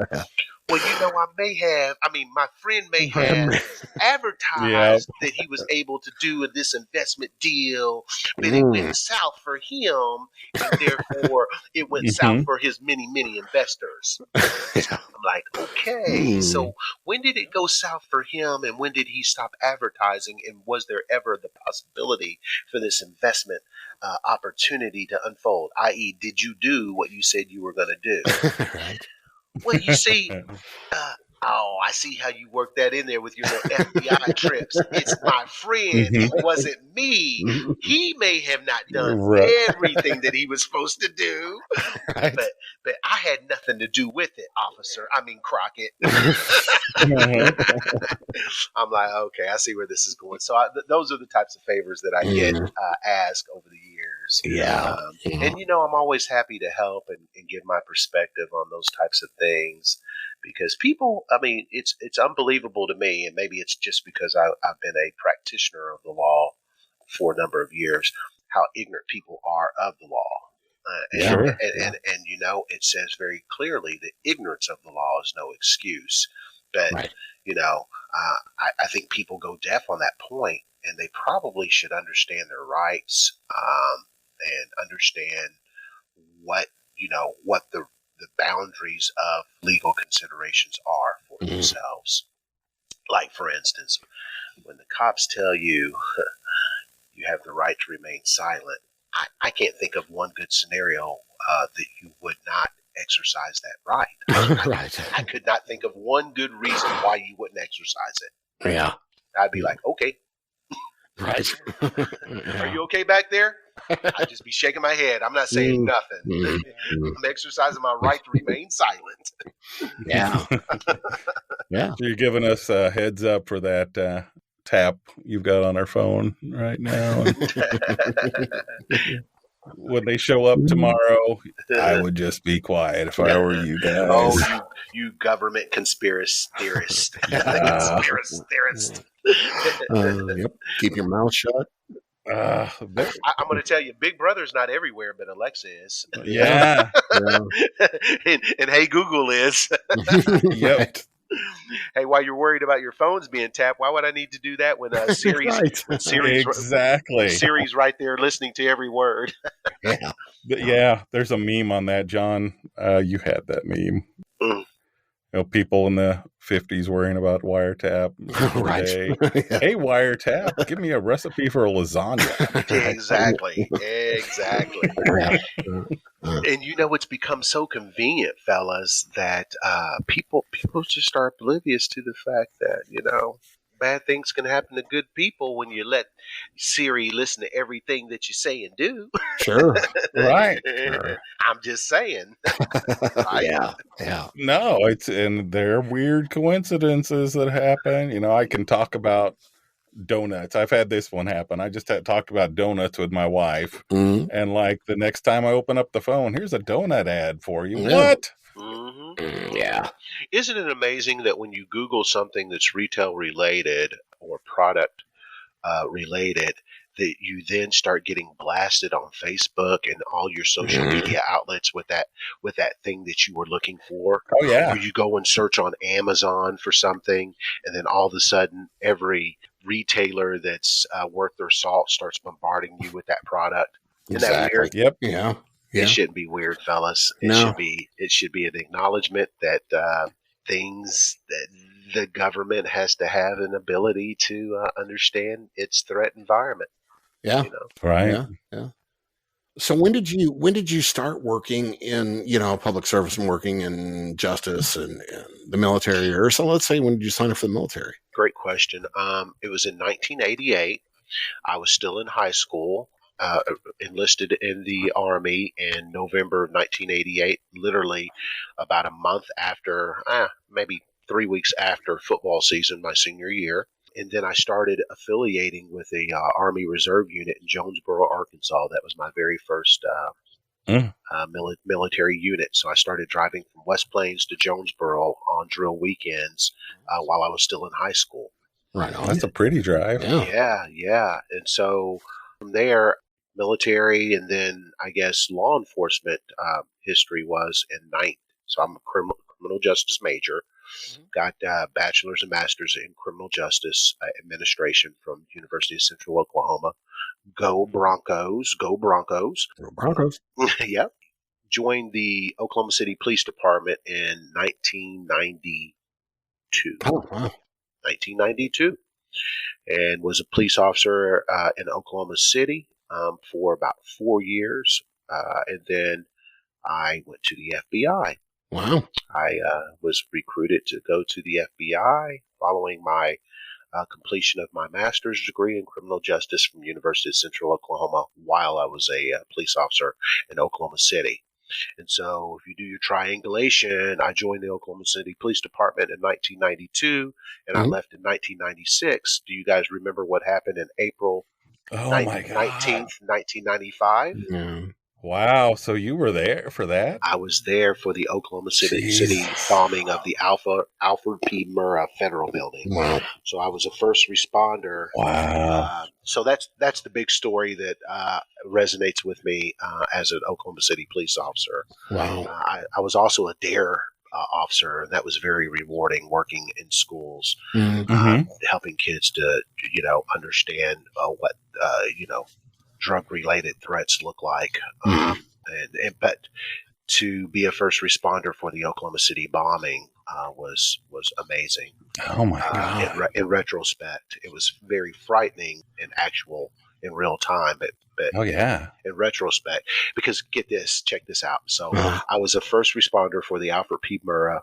Well, you know, my friend may have advertised that he was able to do this investment deal, but it went south for him, and therefore it went south for his many, many investors. I'm like, okay, so when did it go south for him, and when did he stop advertising, and was there ever the possibility for this investment opportunity to unfold, i.e., did you do what you said you were going to do? Right. Well, you see, I see how you work that in there with your little FBI trips. It's my friend. It wasn't me. He may have not done everything that he was supposed to do, but I had nothing to do with it, Crockett. I'm like, okay, I see where this is going. So those are the types of favors that I get asked over the years. And, you know, I'm always happy to help and give my perspective on those types of things. Because people, I mean, it's unbelievable to me, and maybe it's just because I've been a practitioner of the law for a number of years, how ignorant people are of the law. And you know, it says very clearly that ignorance of the law is no excuse. But, you know, I think people go deaf on that point, and they probably should understand their rights and understand what the boundaries of legal considerations are for themselves. Like, for instance, when the cops tell you you have the right to remain silent, I can't think of one good scenario that you would not exercise that right. I could not think of one good reason why you wouldn't exercise it. Yeah. I'd be like, okay. Right. Are you okay back there? I'd just be shaking my head. I'm not saying nothing. I'm exercising my right to remain silent. Yeah. Yeah. You're giving us a heads up for that tap you've got on our phone right now. When they show up tomorrow, I would just be quiet if I were you guys. Oh, you government conspiracy theorist. Conspiracy theorist. Yep. Keep your mouth shut. I'm going to tell you, Big Brother's not everywhere, but Alexa is. Yeah. and hey, Google is. Yep. Hey, while you're worried about your phones being tapped, why would I need to do that when Siri's exactly Siri's right there listening to every word? Yeah. There's a meme on that, John. You had that meme. You know, people in the 50s worrying about wiretap. Hey, wiretap, give me a recipe for a lasagna. Exactly. And it's become so convenient, fellas, that people just are oblivious to the fact that bad things can happen to good people when you let Siri listen to everything that you say and do. Sure. Right. Sure. I'm just saying. Right? Yeah. No, and there are weird coincidences that happen. I can talk about donuts. I've had this one happen. I just talked about donuts with my wife, Mm-hmm. and like the next time I open up the phone, here's a donut ad for you. Yeah. What? Mm-hmm. Yeah. Isn't it amazing that when you Google something that's retail related or product related, that you then start getting blasted on Facebook and all your social media outlets with that thing that you were looking for? Oh yeah. Or you go and search on Amazon for something, and then all of a sudden every retailer that's worth their salt starts bombarding you with that product. Isn't that weird? Yep. Yeah. It shouldn't be weird, fellas. It should be an acknowledgement that things that the government has to have an ability to understand its threat environment. Yeah. Right. Yeah. So when did you start working in public service and working in justice and the military? Or so let's say, when did you sign up for the military? Great question. It was in 1988. I was still in high school. Enlisted in the Army in November of 1988, literally about a month after, maybe 3 weeks after football season, my senior year. And then I started affiliating with the Army Reserve Unit in Jonesboro, Arkansas. That was my very first military unit. So I started driving from West Plains to Jonesboro on drill weekends while I was still in high school. Right on. That's a pretty drive. Yeah. And so from there, military, and then I guess law enforcement history was in ninth. So I'm a criminal justice major. Got bachelor's and master's in criminal justice administration from University of Central Oklahoma. Go Broncos! Go Broncos! Go Broncos! Yep. Joined the Oklahoma City Police Department in 1992. Oh wow! 1992, and was a police officer in Oklahoma City for about 4 years, and then I went to the FBI. Wow. I was recruited to go to the FBI following my completion of my master's degree in criminal justice from University of Central Oklahoma while I was a police officer in Oklahoma City. And so if you do your triangulation, I joined the Oklahoma City Police Department in 1992, and I left in 1996. Do you guys remember what happened in April 19th, 1995? Yeah. Wow. So you were there for that? I was there for the Oklahoma City bombing of the Alfred P. Murrah Federal Building. Wow. So I was a first responder. Wow. So that's the big story that resonates with me as an Oklahoma City police officer. Wow. I was also a DARE officer, and that was very rewarding, working in schools, helping kids to understand what drug-related threats look like. But to be a first responder for the Oklahoma City bombing was amazing. Oh my God! In retrospect, it was very frightening in real time, but oh yeah, in retrospect, because check this out. So I was a first responder for the Alfred P. Murrah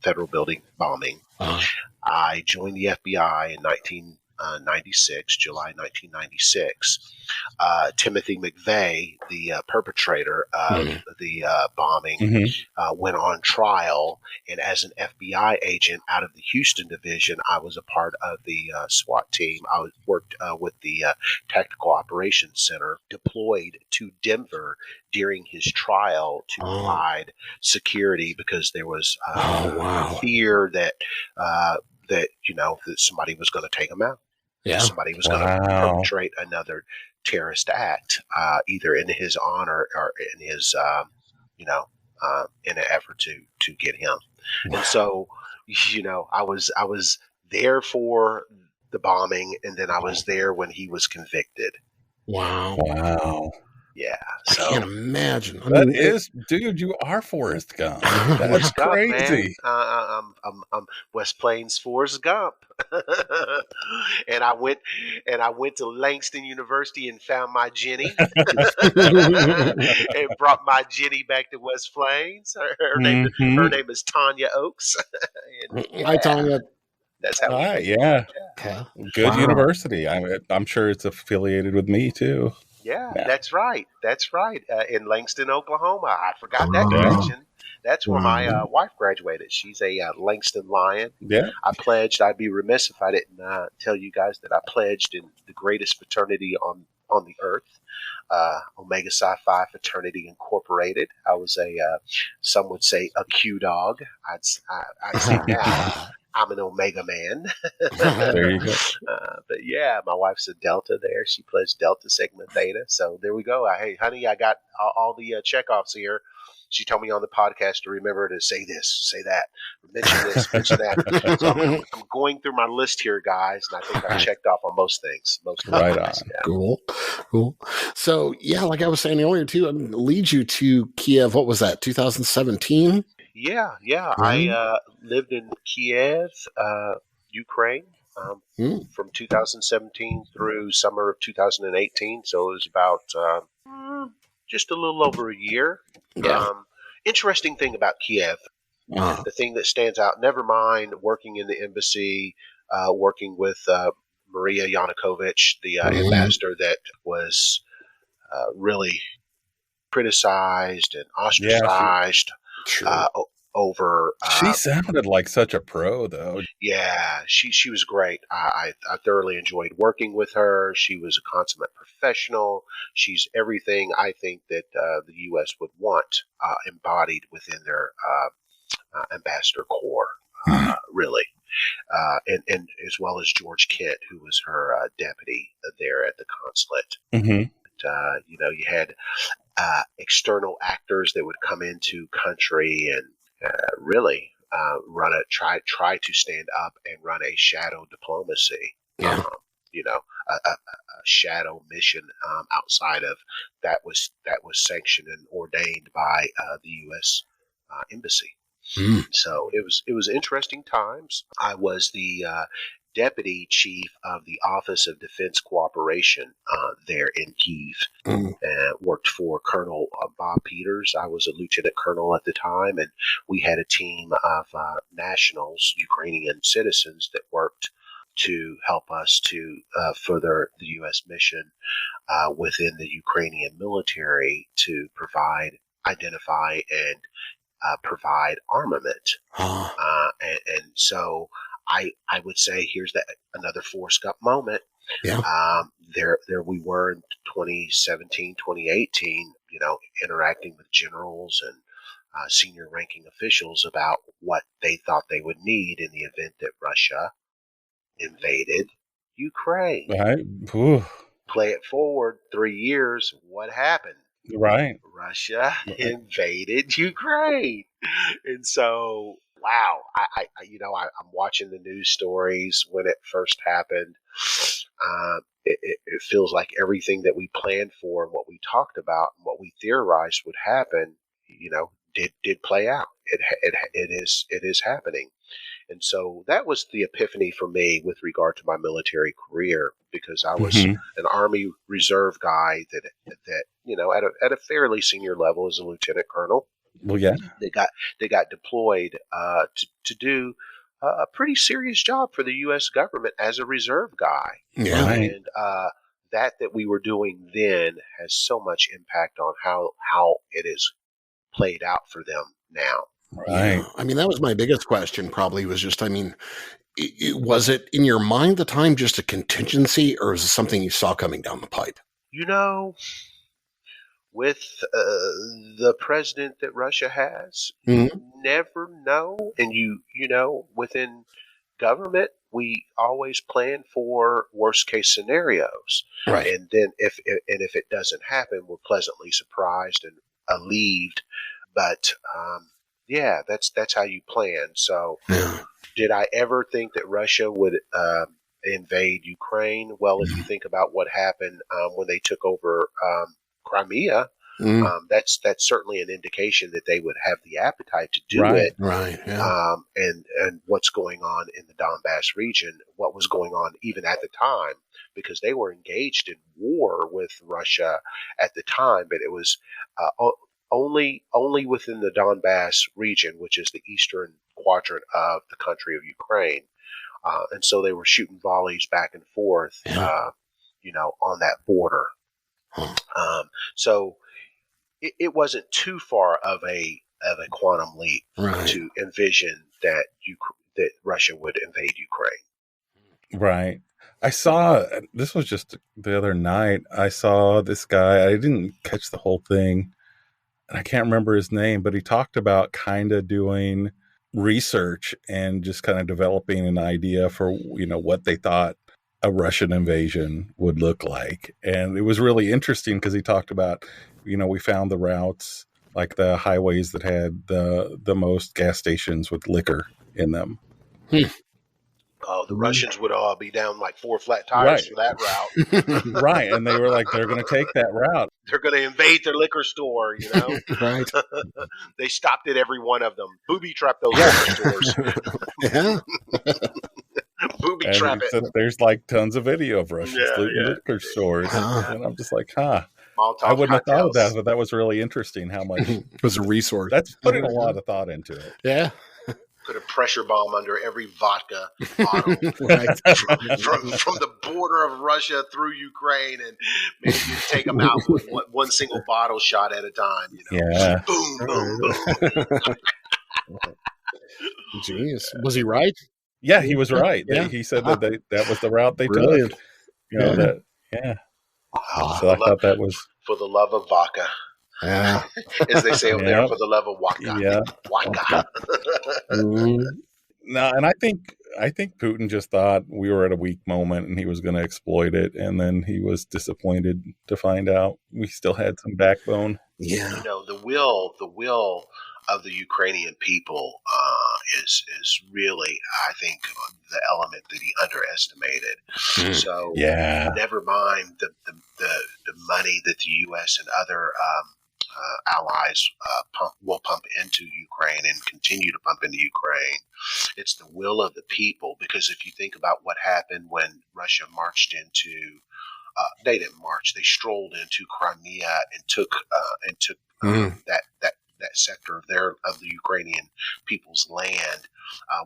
Federal Building bombing. I joined the FBI in 1996, July 1996. Timothy McVeigh, the perpetrator of the bombing, went on trial. And as an FBI agent out of the Houston division, I was a part of the SWAT team. I worked with the Tactical Operations Center, deployed to Denver during his trial to provide security because there was fear that somebody was going to take him out. Yeah. Somebody was going to perpetrate another terrorist act, either in his honor or in his, in an effort to get him. Wow. And so, I was there for the bombing, and then I was there when he was convicted. Wow. Wow. Yeah. I So can't imagine. I That mean, is, dude, you are Forrest Gump. That's Forrest Gump, man. crazy. I'm West Plains Forrest Gump, and I went to Langston University and found my Jenny, and brought my Jenny back to West Plains. Her name is Tanya Oaks, and I tell you, that's how we made it. Yeah. okay. Good Wow. university. I'm sure it's affiliated with me too. Yeah, Yeah. that's right. That's right. In Langston, Oklahoma. I forgot that Yeah. connection. That's where my Wow. wife graduated. She's a Langston Lion. Yeah. I pledged. I'd be remiss if I didn't tell you guys that I pledged in the greatest fraternity on the earth, Omega Psi Phi Fraternity Incorporated. I was some would say a Q dog. I'd say now I'm an Omega man. There you go. But yeah, my wife's a Delta there. She pledged Delta Sigma Theta. So there we go. Hey, honey, I got all the checkoffs here. She told me on the podcast to remember to say this, say that, mention this, mention that. So I'm going through my list here, guys, and I think I've checked off on most things. Right on. Yeah. Cool. So yeah, like I was saying earlier too, I mean, lead you to Kiev. What was that? 2017. Yeah. I lived in Kiev, Ukraine, from 2017 through summer of 2018. So it was about just a little over a year. Yeah. Interesting thing about Kiev, the thing that stands out, never mind working in the embassy, working with Maria Yanukovych, the ambassador that was really criticized and ostracized over. She sounded like such a pro, though. Yeah, she was great. I thoroughly enjoyed working with her. She was a consummate professional. She's everything I think that the U.S. would want embodied within their ambassador corps, really. And as well as George Kent, who was her deputy there at the consulate. Mm-hmm. You had external actors that would come into country and really try to stand up and run a shadow diplomacy. Yeah. A shadow mission outside of that was sanctioned and ordained by the U.S. Embassy. So it was interesting times. I was the deputy chief of the Office of Defense Cooperation there in Kyiv, and worked for Colonel Bob Peters. I was a lieutenant colonel at the time, and we had a team of nationals, Ukrainian citizens, that worked to help us to further the U.S. mission within the Ukrainian military to identify, and provide armament. And so I would say here's another Forrest Gump moment. Yeah. There we were in 2017, 2018, interacting with generals and senior ranking officials about what they thought they would need in the event that Russia invaded Ukraine. Right. Ooh. Play it forward 3 years. What happened? Right. Russia invaded Ukraine. And so, wow, I'm watching the news stories when it first happened. It feels like everything that we planned for and what we talked about and what we theorized would happen, did play out. It is happening. And so that was the epiphany for me with regard to my military career, because I was an Army Reserve guy that at a fairly senior level as a lieutenant colonel. Well, yeah, they got deployed to do a pretty serious job for the U.S. government as a reserve guy. Yeah. Right. And that we were doing then has so much impact on how it is played out for them now. Right. Yeah. I mean, that was my biggest question probably was just, was it in your mind at the time just a contingency, or is it something you saw coming down the pipe? With the president that Russia has, you never know. And within government, we always plan for worst case scenarios. Right. And then if it doesn't happen, we're pleasantly surprised and relieved. But yeah, that's how you plan. So did I ever think that Russia would invade Ukraine? Well, if you think about what happened when they took over Crimea, that's certainly an indication that they would have the appetite to do it. Right. Yeah. And what's going on in the Donbass region, what was going on even at the time, because they were engaged in war with Russia at the time, but it was only within the Donbass region, which is the eastern quadrant of the country of Ukraine. And so they were shooting volleys back and forth, on that border. So it wasn't too far of a quantum leap to envision that Russia would invade Ukraine. Right. I saw, this was just the other night, I saw this guy, I didn't catch the whole thing, and I can't remember his name, but he talked about kind of doing research and just kind of developing an idea for, what they thought a Russian invasion would look like. And it was really interesting because he talked about, we found the routes, like the highways that had the most gas stations with liquor in them. Oh, the Russians would all be down like 4 flat tires for that route. Right. And they were like, they're going to take that route. They're going to invade their liquor store, Right. They stopped at every one of them. Booby trapped those liquor stores. Yeah. Booby trap it. There's like tons of video of Russians looting liquor stores. And I'm just like, I wouldn't have thought of that, but that was really interesting how much it was a resource. That's putting a lot of thought into it. Yeah. Put a pressure bomb under every vodka bottle from the border of Russia through Ukraine, and maybe you take them out with one single bottle shot at a time. Yeah. Boom, boom, boom. Jeez, was he right? Yeah, he was right. Yeah. He said that was the route they Brilliant. took. So I thought that was for the love of vodka. Yeah. As they say over there, for the love of waka. Yeah. Waka. No, and I think Putin just thought we were at a weak moment and he was going to exploit it, and then he was disappointed to find out we still had some backbone. Yeah. The will of the Ukrainian people is really, I think, the element that he underestimated. So never mind the money that the U.S. and other allies will pump into Ukraine and continue to pump into Ukraine. It's the will of the people, because if you think about what happened when Russia marched into, they didn't march, they strolled into Crimea and took that sector of the Ukrainian people's land.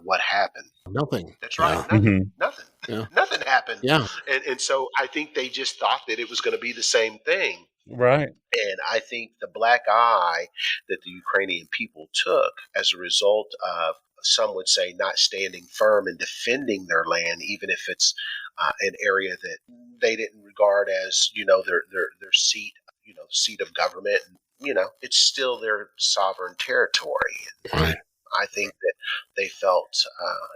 What happened? Nothing. That's right. Yeah. Nothing. Yeah. Nothing happened. Yeah. And so I think they just thought that it was going to be the same thing. Right. And I think the black eye that the Ukrainian people took as a result of, some would say, not standing firm and defending their land, even if it's an area that they didn't regard as, their seat, seat of government. It's still their sovereign territory. Right. I think that they felt,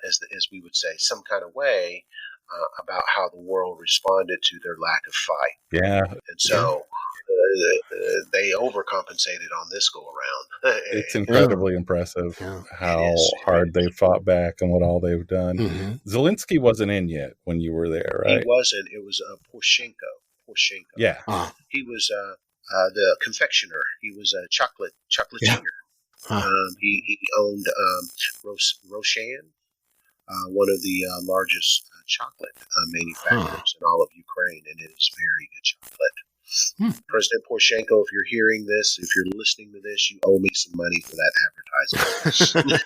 as we would say, some kind of way about how the world responded to their lack of fight. Yeah. And so they overcompensated on this go around. It's incredibly impressive how hard they fought back and what all they've done. Mm-hmm. Zelensky wasn't in yet when you were there, right? He wasn't. It was Poroshenko. Yeah. He was the confectioner. He was a chocolatier. He owned Roshan, one of the largest chocolate manufacturers in all of Ukraine, and it is very good chocolate. President Poroshenko, if you're hearing this, if you're listening to this, you owe me some money for that advertisement.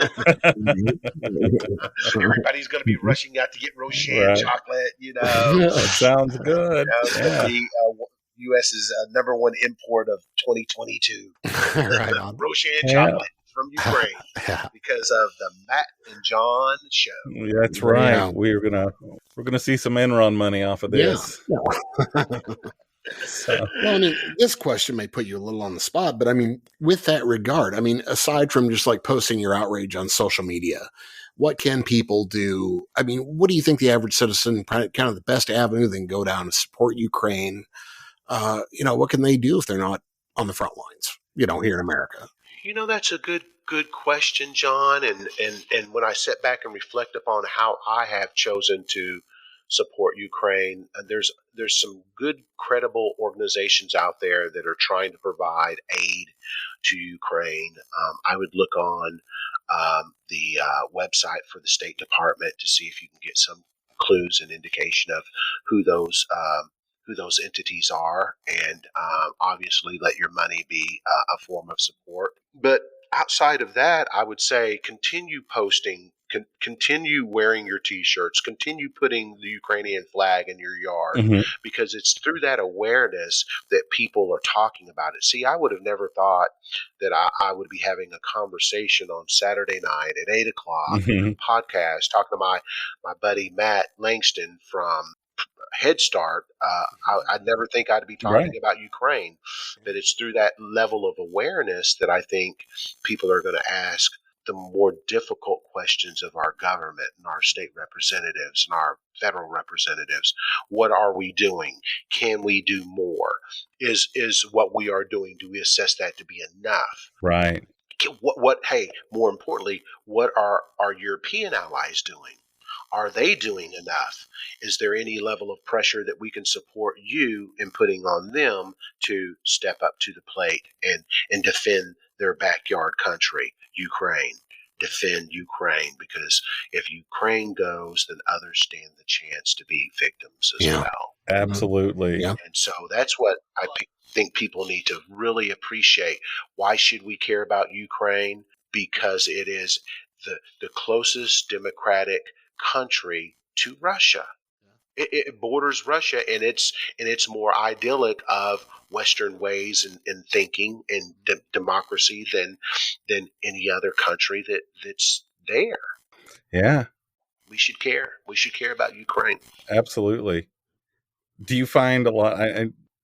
Everybody's going to be rushing out to get Roshan chocolate, That sounds good. The U.S.'s number one import of 2022. Right on. Roshan chocolate from Ukraine because of the Matt and John show. Yeah, that's right. Yeah. We're gonna see some Enron money off of this. Yeah. So. Well, I mean, this question may put you a little on the spot, but I mean, with that regard, I mean, aside from just like posting your outrage on social media, what can people do? I mean, what do you think the average citizen, kind of the best avenue they can go down to support Ukraine? What can they do if they're not on the front lines, here in America? That's a good question, John. And when I sit back and reflect upon how I have chosen to support Ukraine. There's some good, credible organizations out there that are trying to provide aid to Ukraine. I would look on the website for the State Department to see if you can get some clues and indication of who those entities are, and obviously let your money be a form of support. But outside of that, I would say continue posting, continue wearing your T-shirts, continue putting the Ukrainian flag in your yard, because it's through that awareness that people are talking about it. See, I would have never thought that I would be having a conversation on Saturday night at 8 o'clock, podcast, talking to my buddy Matt Langston from Head Start. I'd never think I'd be talking about Ukraine, but it's through that level of awareness that I think people are going to ask the more difficult questions of our government and our state representatives and our federal representatives. What are we doing? Can we do more? Is what we are doing, do we assess that to be enough? Right. Hey, more importantly, what are our European allies doing? Are they doing enough? Is there any level of pressure that we can support you in putting on them to step up to the plate and defend their backyard country, Ukraine? Defend Ukraine, because if Ukraine goes, then others stand the chance to be victims as well. Absolutely. Yeah. And so that's what I think people need to really appreciate. Why should we care about Ukraine? Because it is the closest democratic country to Russia. It borders Russia, and it's more idyllic of Western ways and thinking and democracy than any other country that's there. Yeah. We should care. We should care about Ukraine. Absolutely. Do you find a lot?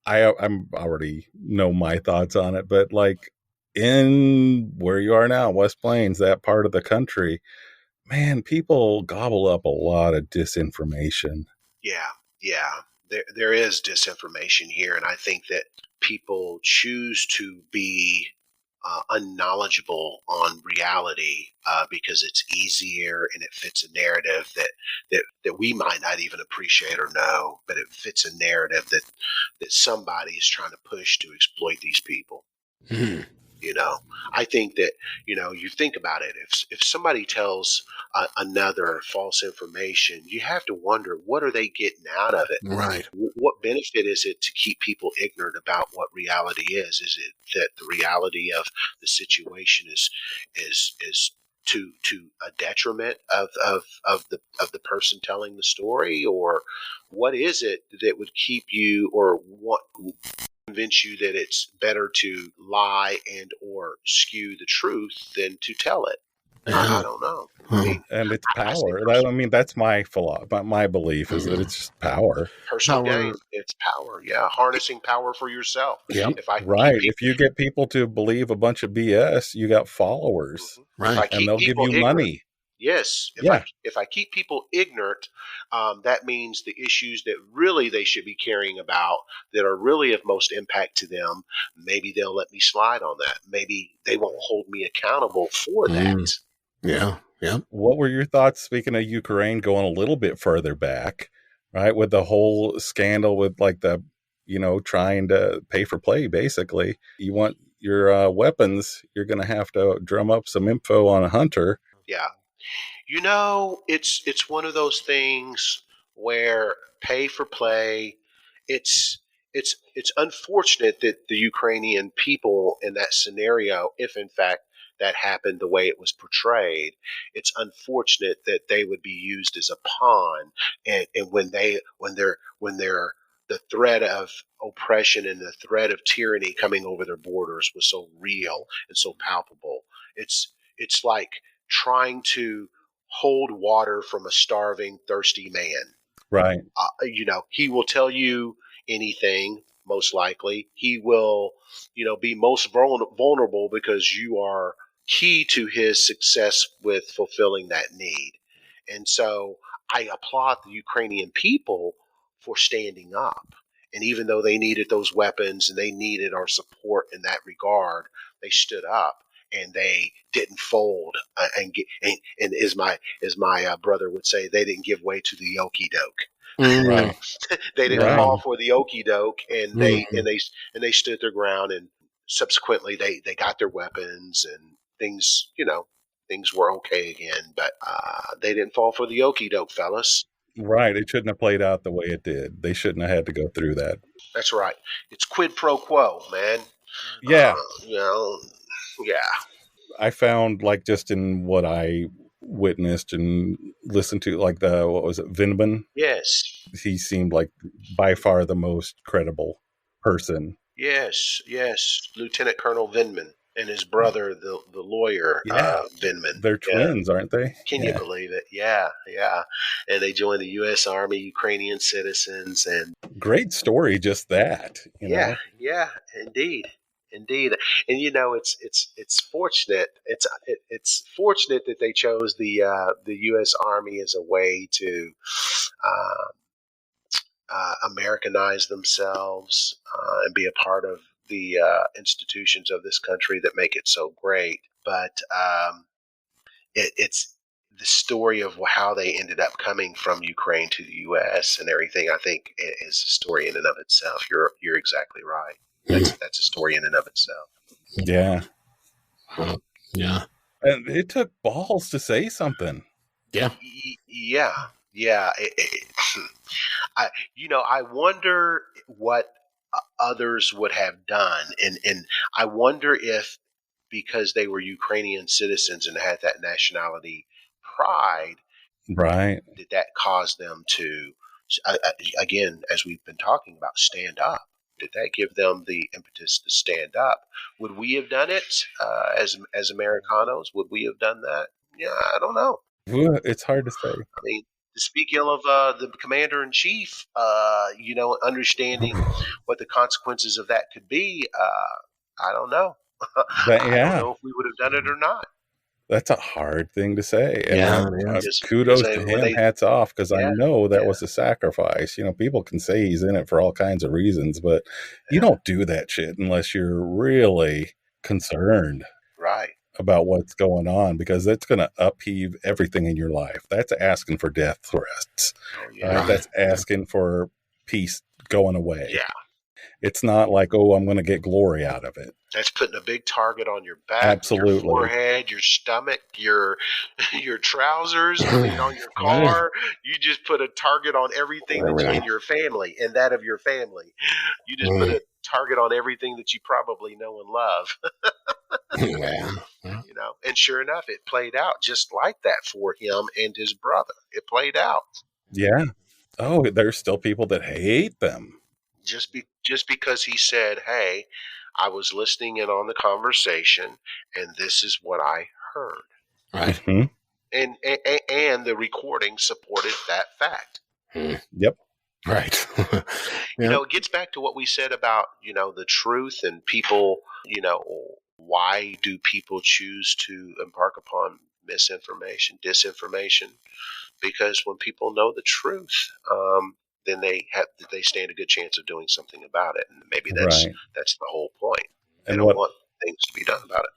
I'm already know my thoughts on it, but like in where you are now, West Plains, that part of the country, man, people gobble up a lot of disinformation. Yeah. There is disinformation here, and I think that people choose to be unknowledgeable on reality because it's easier and it fits a narrative that we might not even appreciate or know, but it fits a narrative that somebody is trying to push to exploit these people. You know, I think that, you think about it. If somebody tells another false information, you have to wonder, what are they getting out of it? Right. What benefit is it to keep people ignorant about what reality is? Is it that the reality of the situation is to a detriment of the person telling the story, or what is it that would keep you or convince you that it's better to lie and or skew the truth than to tell it? I don't know. And it's power. That's my my belief is that it's just power. Personal gain. It's power. Yeah, harnessing power for yourself. Yep. If you get people to believe a bunch of BS, you got followers, and they'll give you money. Yes. If I keep people ignorant, that means the issues that really they should be caring about, that are really of most impact to them, maybe they'll let me slide on that. Maybe they won't hold me accountable for that. Yeah. What were your thoughts, speaking of Ukraine, going a little bit further back, right, with the whole scandal with like the, trying to pay for play, basically? You want your weapons, you're going to have to drum up some info on a hunter. Yeah. It's one of those things where pay for play, it's unfortunate that the Ukrainian people in that scenario, if in fact that happened the way it was portrayed, it's unfortunate that they would be used as a pawn, and when they're the threat of oppression and the threat of tyranny coming over their borders was so real and so palpable. It's like trying to hold water from a starving, thirsty man. Right. He will tell you anything, most likely. He will, be most vulnerable because you are key to his success with fulfilling that need. And so I applaud the Ukrainian people for standing up. And even though they needed those weapons and they needed our support in that regard, they stood up. And they didn't fold, and as my brother would say, they didn't give way to the okie doke. Right. They didn't Right. fall for the okie doke, and they stood their ground. And subsequently, they got their weapons, and things were okay again. But they didn't fall for the okie doke, fellas. Right. It shouldn't have played out the way it did. They shouldn't have had to go through that. That's right. It's quid pro quo, man. Yeah. Yeah. I found, like, just in what I witnessed and listened to, like, what was it, Vindman? Yes. He seemed like by far the most credible person. Yes. Lieutenant Colonel Vindman and his brother, the lawyer, Vindman. They're twins, aren't they? Can you believe it? Yeah. And they joined the U.S. Army, Ukrainian citizens, and great story. Just that. You know? Yeah, indeed. And it's fortunate. It's fortunate that they chose the U.S. Army as a way to Americanize themselves and be a part of the institutions of this country that make it so great. But it's the story of how they ended up coming from Ukraine to the U.S. and everything. I think is a story in and of itself. You're exactly right. That's a story in and of itself. Yeah. Yeah. And it took balls to say something. Yeah. Yeah. I wonder what others would have done. And I wonder if, because they were Ukrainian citizens and had that nationality pride, right, did that cause them to, again, as we've been talking about, stand up? Did that give them the impetus to stand up? Would we have done it as Americanos? Would we have done that? Yeah, I don't know. It's hard to say. I mean, to speak ill of the commander in chief, understanding what the consequences of that could be, I don't know. I don't know if we would have done it or not. That's a hard thing to say. And kudos to him, hats off, because I know that was a sacrifice. People can say he's in it for all kinds of reasons, but you don't do that shit unless you're really concerned about what's going on, because that's going to upheave everything in your life. That's asking for death threats. That's asking for peace going away. Yeah. It's not like, I'm going to get glory out of it. That's putting a big target on your back, absolutely, your forehead, your stomach, your trousers, on your car. You just put a target on everything that's in your family and that of your family. You just put a target on everything that you probably know and love. And sure enough, it played out just like that for him and his brother. It played out. Yeah. Oh, there's still people that hate them. Just because he said, "Hey, I was listening in on the conversation, and this is what I heard." Right. Mm-hmm. And the recording supported that fact. Yep. Right. It gets back to what we said about, the truth and people, why do people choose to embark upon misinformation, disinformation? Because when people know the truth, then they stand a good chance of doing something about it. And maybe that's the whole point. They don't want things to be done about it.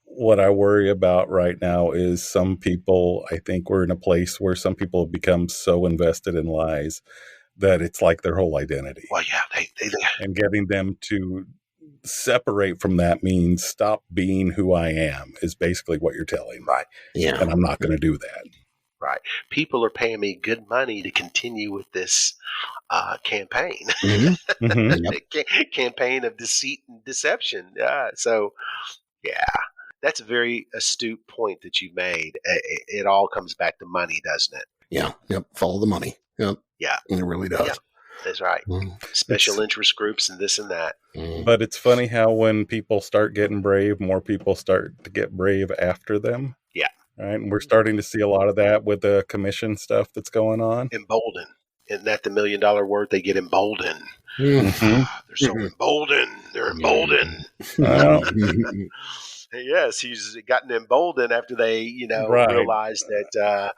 What I worry about right now is some people, I think we're in a place where some people have become so invested in lies that it's like their whole identity. Well, yeah, they and getting them to separate from that means stop being who I am is basically what you're telling me. Right. Yeah. And I'm not going to do that. Right. People are paying me good money to continue with this campaign. Campaign of deceit and deception. So, that's a very astute point that you made. It all comes back to money, doesn't it? Yeah. Yep. Follow the money. Yep. Yeah. It really does. Yep. That's right. Special interest groups and this and that. But it's funny how when people start getting brave, more people start to get brave after them. Yeah. Right. And we're starting to see a lot of that with the commission stuff that's going on. Emboldened. Isn't that the $1 million word? They get emboldened. Mm-hmm. They're so emboldened. They're emboldened. Yes, he's gotten emboldened after they, realized that,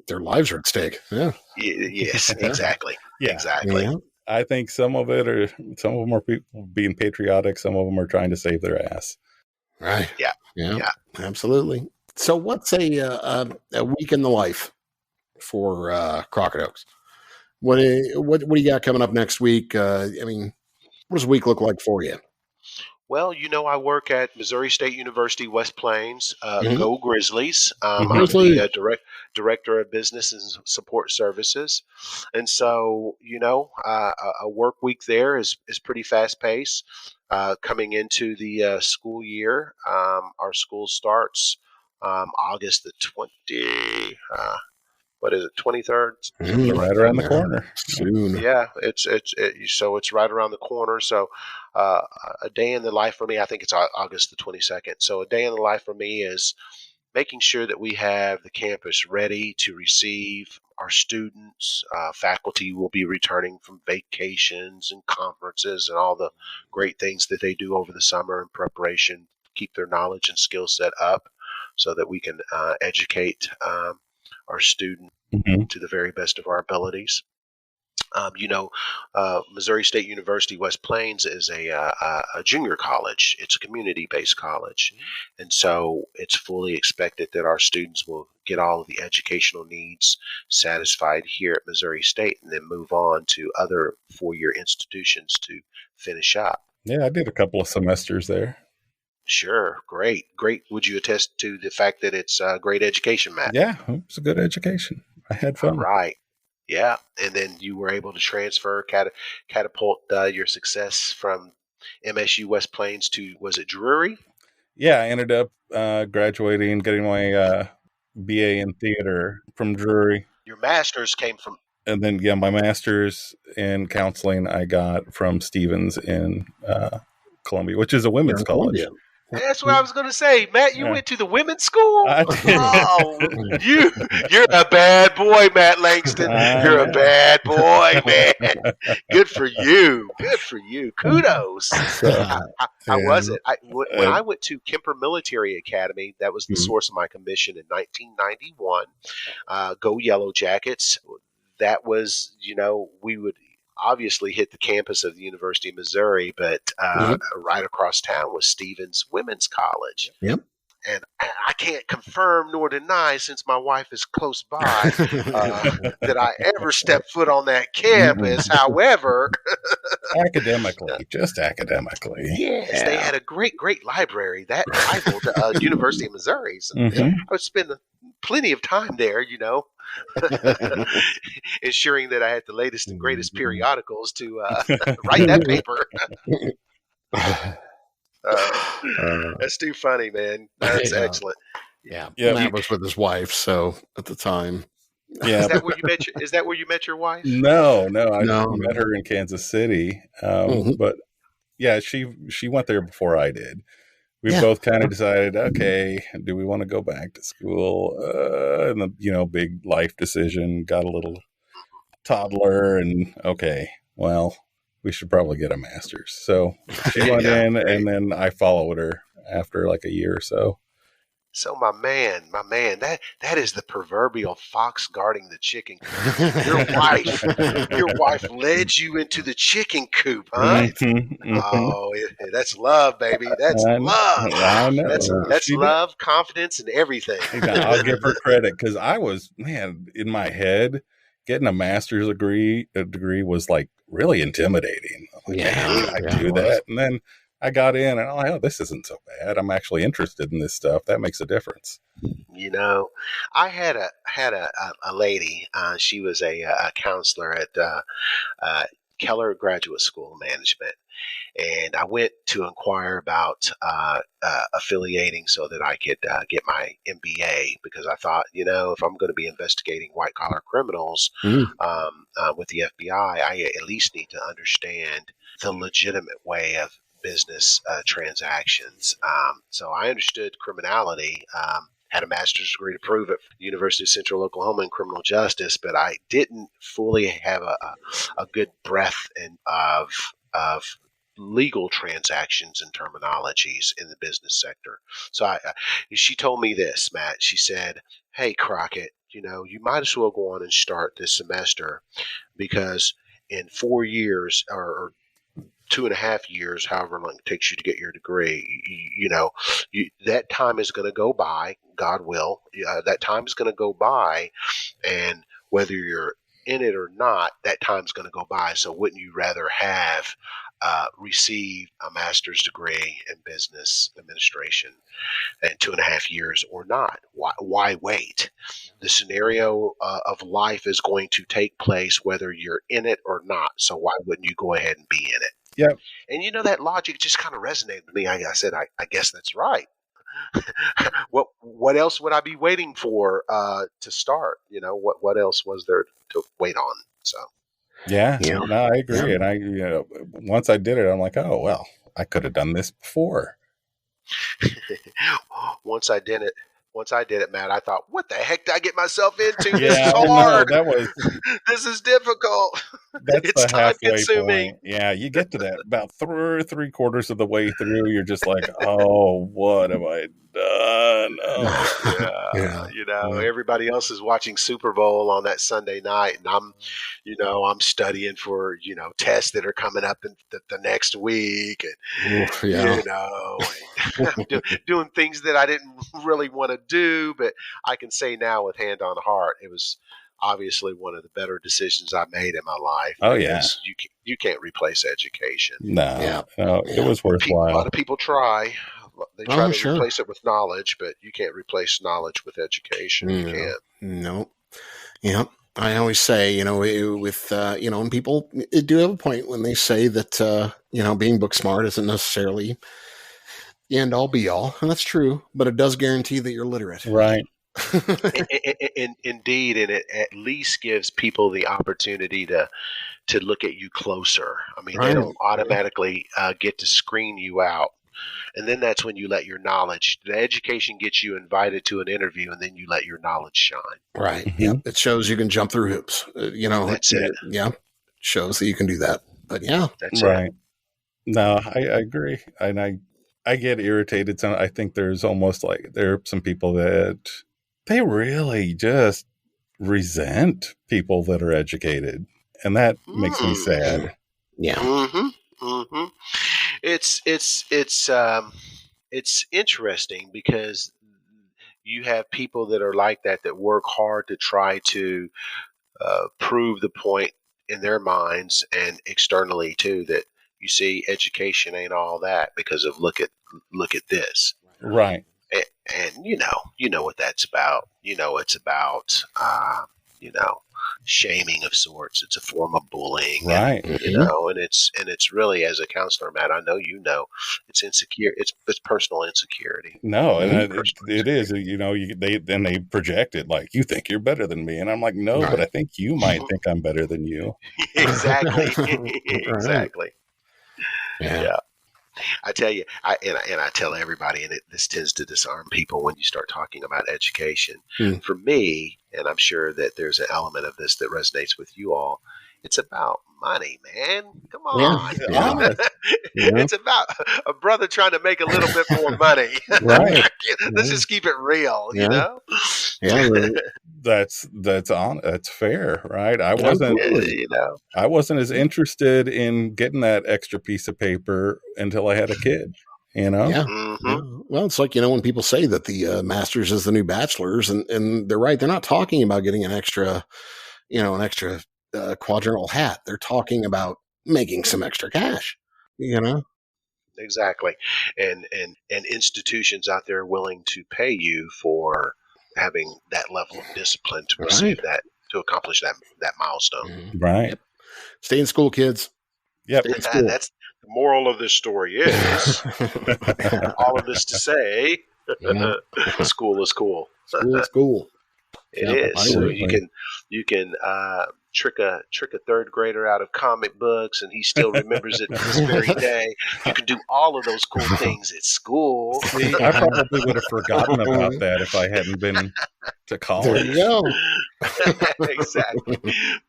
their lives are at stake. Yeah. Yes, exactly. Yeah. Exactly. Yeah. I think some of them are people being patriotic. Some of them are trying to save their ass. Right. Yeah. Absolutely. So what's a week in the life for Crockett Oaks. What do you got coming up next week? I mean, what does a week look like for you? Well, I work at Missouri State University, West Plains. Go Grizzlies. I'm Grizzlies. the director of business and support services. And so, a work week there is pretty fast paced. Coming into the school year, our school starts August the 23rd? Right around the corner. Soon. Yeah, so it's right around the corner. So a day in the life for me, I think it's August the 22nd. So a day in the life for me is making sure that we have the campus ready to receive our students. Faculty will be returning from vacations and conferences and all the great things that they do over the summer in preparation, keep their knowledge and skill set up so that we can educate our student to the very best of our abilities. Missouri State University West Plains is a junior college. It's a community-based college. And so it's fully expected that our students will get all of the educational needs satisfied here at Missouri State and then move on to other four-year institutions to finish up. Yeah, I did a couple of semesters there. Sure. Great. Would you attest to the fact that it's great education, Matt? Yeah, it was a good education. I had fun. All right. Yeah. And then you were able to transfer, catapult your success from MSU West Plains to, was it Drury? Yeah, I ended up graduating, getting my BA in theater from Drury. Your master's came from... And then, my master's in counseling I got from Stevens in Columbia, which is a women's college. Columbia. That's what I was going to say. Matt, you went to the women's school? I did. Oh, you're a bad boy, Matt Langston. You're a bad boy, man. Good for you. Kudos. How was it? When I went to Kemper Military Academy, that was the source of my commission in 1991. Go Yellow Jackets. That was, we would obviously hit the campus of the University of Missouri, but right across town was Stevens Women's College. Yep. And I can't confirm nor deny, since my wife is close by, that I ever stepped foot on that campus. However, just academically. Yes, they had a great library that rivaled University of Missouri's. I would spend plenty of time there, ensuring that I had the latest and greatest periodicals to write that paper. That's too funny, man. That's excellent. Yeah. Matt was with his wife, so at the time. Yeah. Is that where you met your wife? No. I met her in Kansas City. But yeah, she went there before I did. We both kind of decided, okay, do we want to go back to school? And the, big life decision, got a little toddler, and okay, well, we should probably get a master's. So she went in, and then I followed her after like a year or so. So my man, that is the proverbial fox guarding the chicken coop. Your wife led you into the chicken coop, huh? Oh, that's love, baby. That's love. I know. That's love, confidence, and everything. I'll give her credit, because I was, in my head, getting a master's degree was like really intimidating. Like, I do that, and then I got in, and this isn't so bad. I'm actually interested in this stuff. That makes a difference. I had a lady. She was a counselor at Keller Graduate School of Management, and I went to inquire about affiliating so that I could get my MBA, because I thought, if I'm going to be investigating white collar criminals with the FBI, I at least need to understand the legitimate way of business transactions. So I understood criminality, had a master's degree to prove it from the University of Central Oklahoma in criminal justice, but I didn't fully have a good breadth of legal transactions and terminologies in the business sector. So she told me this, Matt. She said, "Hey, Crockett, you might as well go on and start this semester, because in 4 years or 2.5 years, however long it takes you to get your degree, that time is going to go by, God will. That time is going to go by, and whether you're in it or not, that time's going to go by. So wouldn't you rather have received a master's degree in business administration in 2.5 years or not? Why wait? The scenario of life is going to take place whether you're in it or not. So why wouldn't you go ahead and be in it? Yep. And that logic just kind of resonated with me. I said, I guess that's right. What else would I be waiting for to start? What else was there to wait on? So yeah, no, I agree. Yeah. And once I did it, I'm like, oh well, I could have done this before. Once I did it, Matt, I thought, what the heck did I get myself into? Yeah, this is hard. This is difficult. It's time consuming. Point. Yeah, you get to that about 3/4 of the way through. You're just like, oh, what have I done? Oh, everybody else is watching Super Bowl on that Sunday night, and I'm studying for tests that are coming up in the next week, and doing things that I didn't really want to do, but I can say now with hand on heart, it was obviously one of the better decisions I made in my life. Oh yeah, you can't replace education. No, it was worthwhile. A lot of people try. They try to replace it with knowledge, but you can't replace knowledge with education. You can't. No. Yeah. I always say, and people do have a point when they say that, being book smart isn't necessarily the end all be all. And that's true, but it does guarantee that you're literate. Right. Indeed. And it at least gives people the opportunity to look at you closer. I mean, they don't automatically get to screen you out. And then that's when you let your knowledge, the education gets you invited to an interview, and then you let your knowledge shine. Right. Mm-hmm. Yeah. It shows you can jump through hoops. That's it. Yeah. Shows that you can do that. But yeah. That's right. It. No, I agree. And I get irritated. So I think there's almost like there are some people that they really just resent people that are educated. And that makes me sad. Yeah. Mm-hmm. Mm-hmm. It's interesting because you have people that are like that work hard to try to prove the point in their minds and externally too, that you see education ain't all that because of look at this. Right. And you know what that's about. It's about shaming of sorts. It's a form of bullying, right? And it's really, as a counselor, Matt, I know it's insecure. It's personal insecurity. No, and it is. They project it like, you think you're better than me, and I'm like, no, but I think you might think I'm better than you. Exactly. Exactly. Yeah. I tell you, I tell everybody, and this tends to disarm people when you start talking about education. For me, and I'm sure that there's an element of this that resonates with you all, it's about money, man. Come on. Yeah. It's about a brother trying to make a little bit more money. Right. Let's just keep it real, Yeah. That's fair, right? I wasn't as interested in getting that extra piece of paper until I had a kid. Yeah. Mm-hmm. Yeah. Well, it's like, when people say that the master's is the new bachelor's, and they're right. They're not talking about getting an extra quadrennial hat. They're talking about making some extra cash, Exactly. And institutions out there willing to pay you for having that level of discipline to receive that, to accomplish that milestone. Right. Yep. Stay in school, kids. Yep. That's the moral of this story is all of this to say, school is cool. School is cool. It is. So you can trick a third grader out of comic books, and he still remembers it to this very day. You can do all of those cool things at school. See, I probably would have forgotten about that if I hadn't been to college. There you go. Exactly.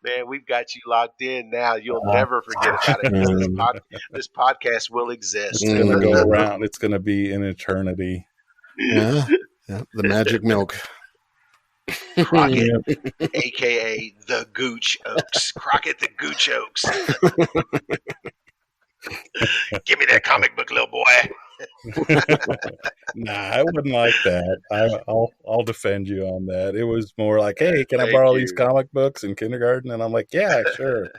Man, we've got you locked in now. You'll never forget about it. This podcast will exist. It's going to go around. It's going to be an eternity. Yeah. The magic milk. Crockett, a.k.a. the Gooch Oaks. Crockett the Gooch Oaks. Give me that comic book, little boy. Nah, I wouldn't like that. I'll defend you on that. It was more like, hey, can I Thank borrow you. these comic books in kindergarten? And I'm like, yeah, sure.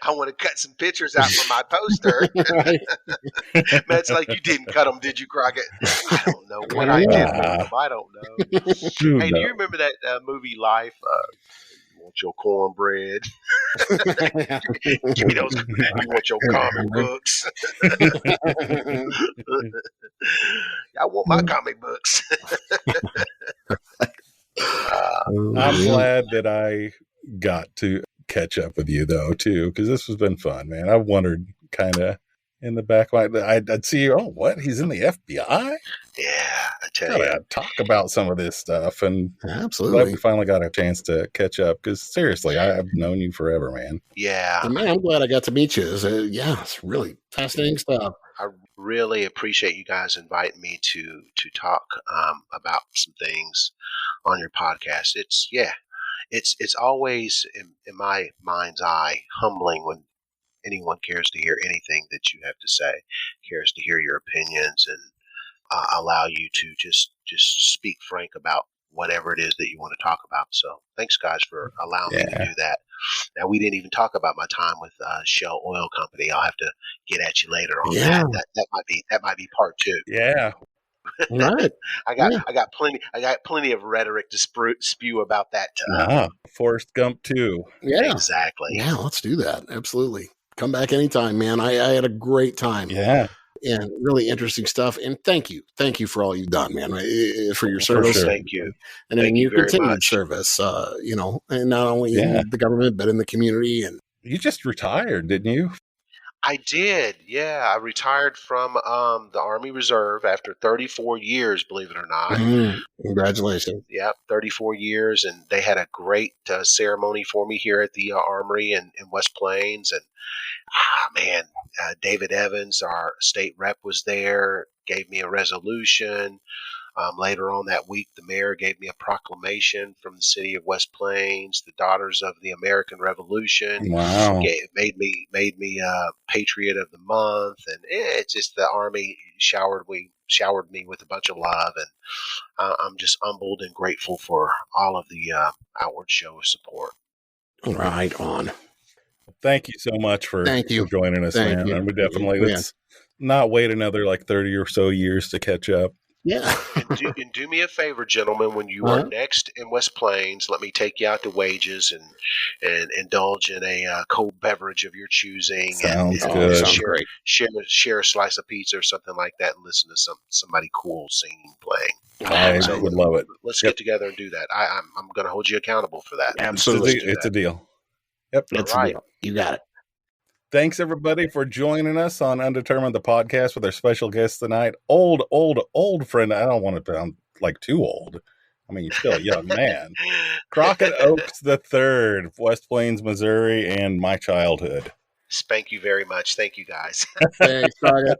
I want to cut some pictures out from my poster. Matt's like, you didn't cut them, did you, Crockett? I don't know what I did with them. I don't know. Hey, do you remember that movie Life? You want your cornbread? Give me those. You want your comic books? I want my comic books. I'm glad that I got to catch up with you, though, too, because this has been fun, man. I wondered kind of in the back, I'd see you, oh, what? He's in the FBI? Yeah, I tell you. Talk about some of this stuff. And absolutely. we finally got a chance to catch up because, seriously, I've known you forever, man. Yeah. And man, I'm glad I got to meet you. It's really fascinating stuff. I really appreciate you guys inviting me to talk about some things on your podcast. It's always in my mind's eye humbling when anyone cares to hear anything that you have to say, cares to hear your opinions, and allow you to just speak frank about whatever it is that you want to talk about. So thanks, guys, for allowing me to do that. Now, we didn't even talk about my time with Shell Oil Company. I'll have to get at you later on that. That might be part 2. Yeah. Right. I got plenty of rhetoric to spew about that. Forrest Gump too. Yeah, exactly. Yeah, let's do that. Absolutely. Come back anytime, man. I had a great time. Yeah. And really interesting stuff. And thank you for all you've done, man, for your service. Sure. Thank you. And then your continued service, and not only in the government, but in the community. And you just retired, didn't you? I did. Yeah. I retired from the Army Reserve after 34 years, believe it or not. Congratulations. Yep. 34 years. And they had a great ceremony for me here at the Armory in West Plains. And David Evans, our state rep, was there, gave me a resolution. Later on that week, the mayor gave me a proclamation from the city of West Plains, the Daughters of the American Revolution. Wow. Made me Patriot of the Month. And it's just the Army showered me with a bunch of love. And I'm just humbled and grateful for all of the outward show of support. Right on. Thank you so much for joining us, man. And we definitely, let's not wait another 30 or so years to catch up. Yeah. and do me a favor, gentlemen, when you are next in West Plains, let me take you out to Wages and indulge in a cold beverage of your choosing. Sounds good. Share a slice of pizza or something like that and listen to somebody cool singing, playing. I would love it. Let's get together and do that. I'm going to hold you accountable for that. Absolutely. It's a deal. Yep. That's right. You got it. Thanks, everybody, for joining us on Undetermined, the podcast, with our special guest tonight. Old friend. I don't want to sound too old. I mean, you're still a young man. Crockett Oaks III, West Plains, Missouri, and my childhood. Thank you very much. Thank you, guys. Thanks, Crockett.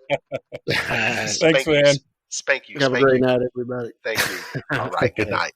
Thanks, man. Spank you. Have a great night, everybody. Thank you. All right. Good night.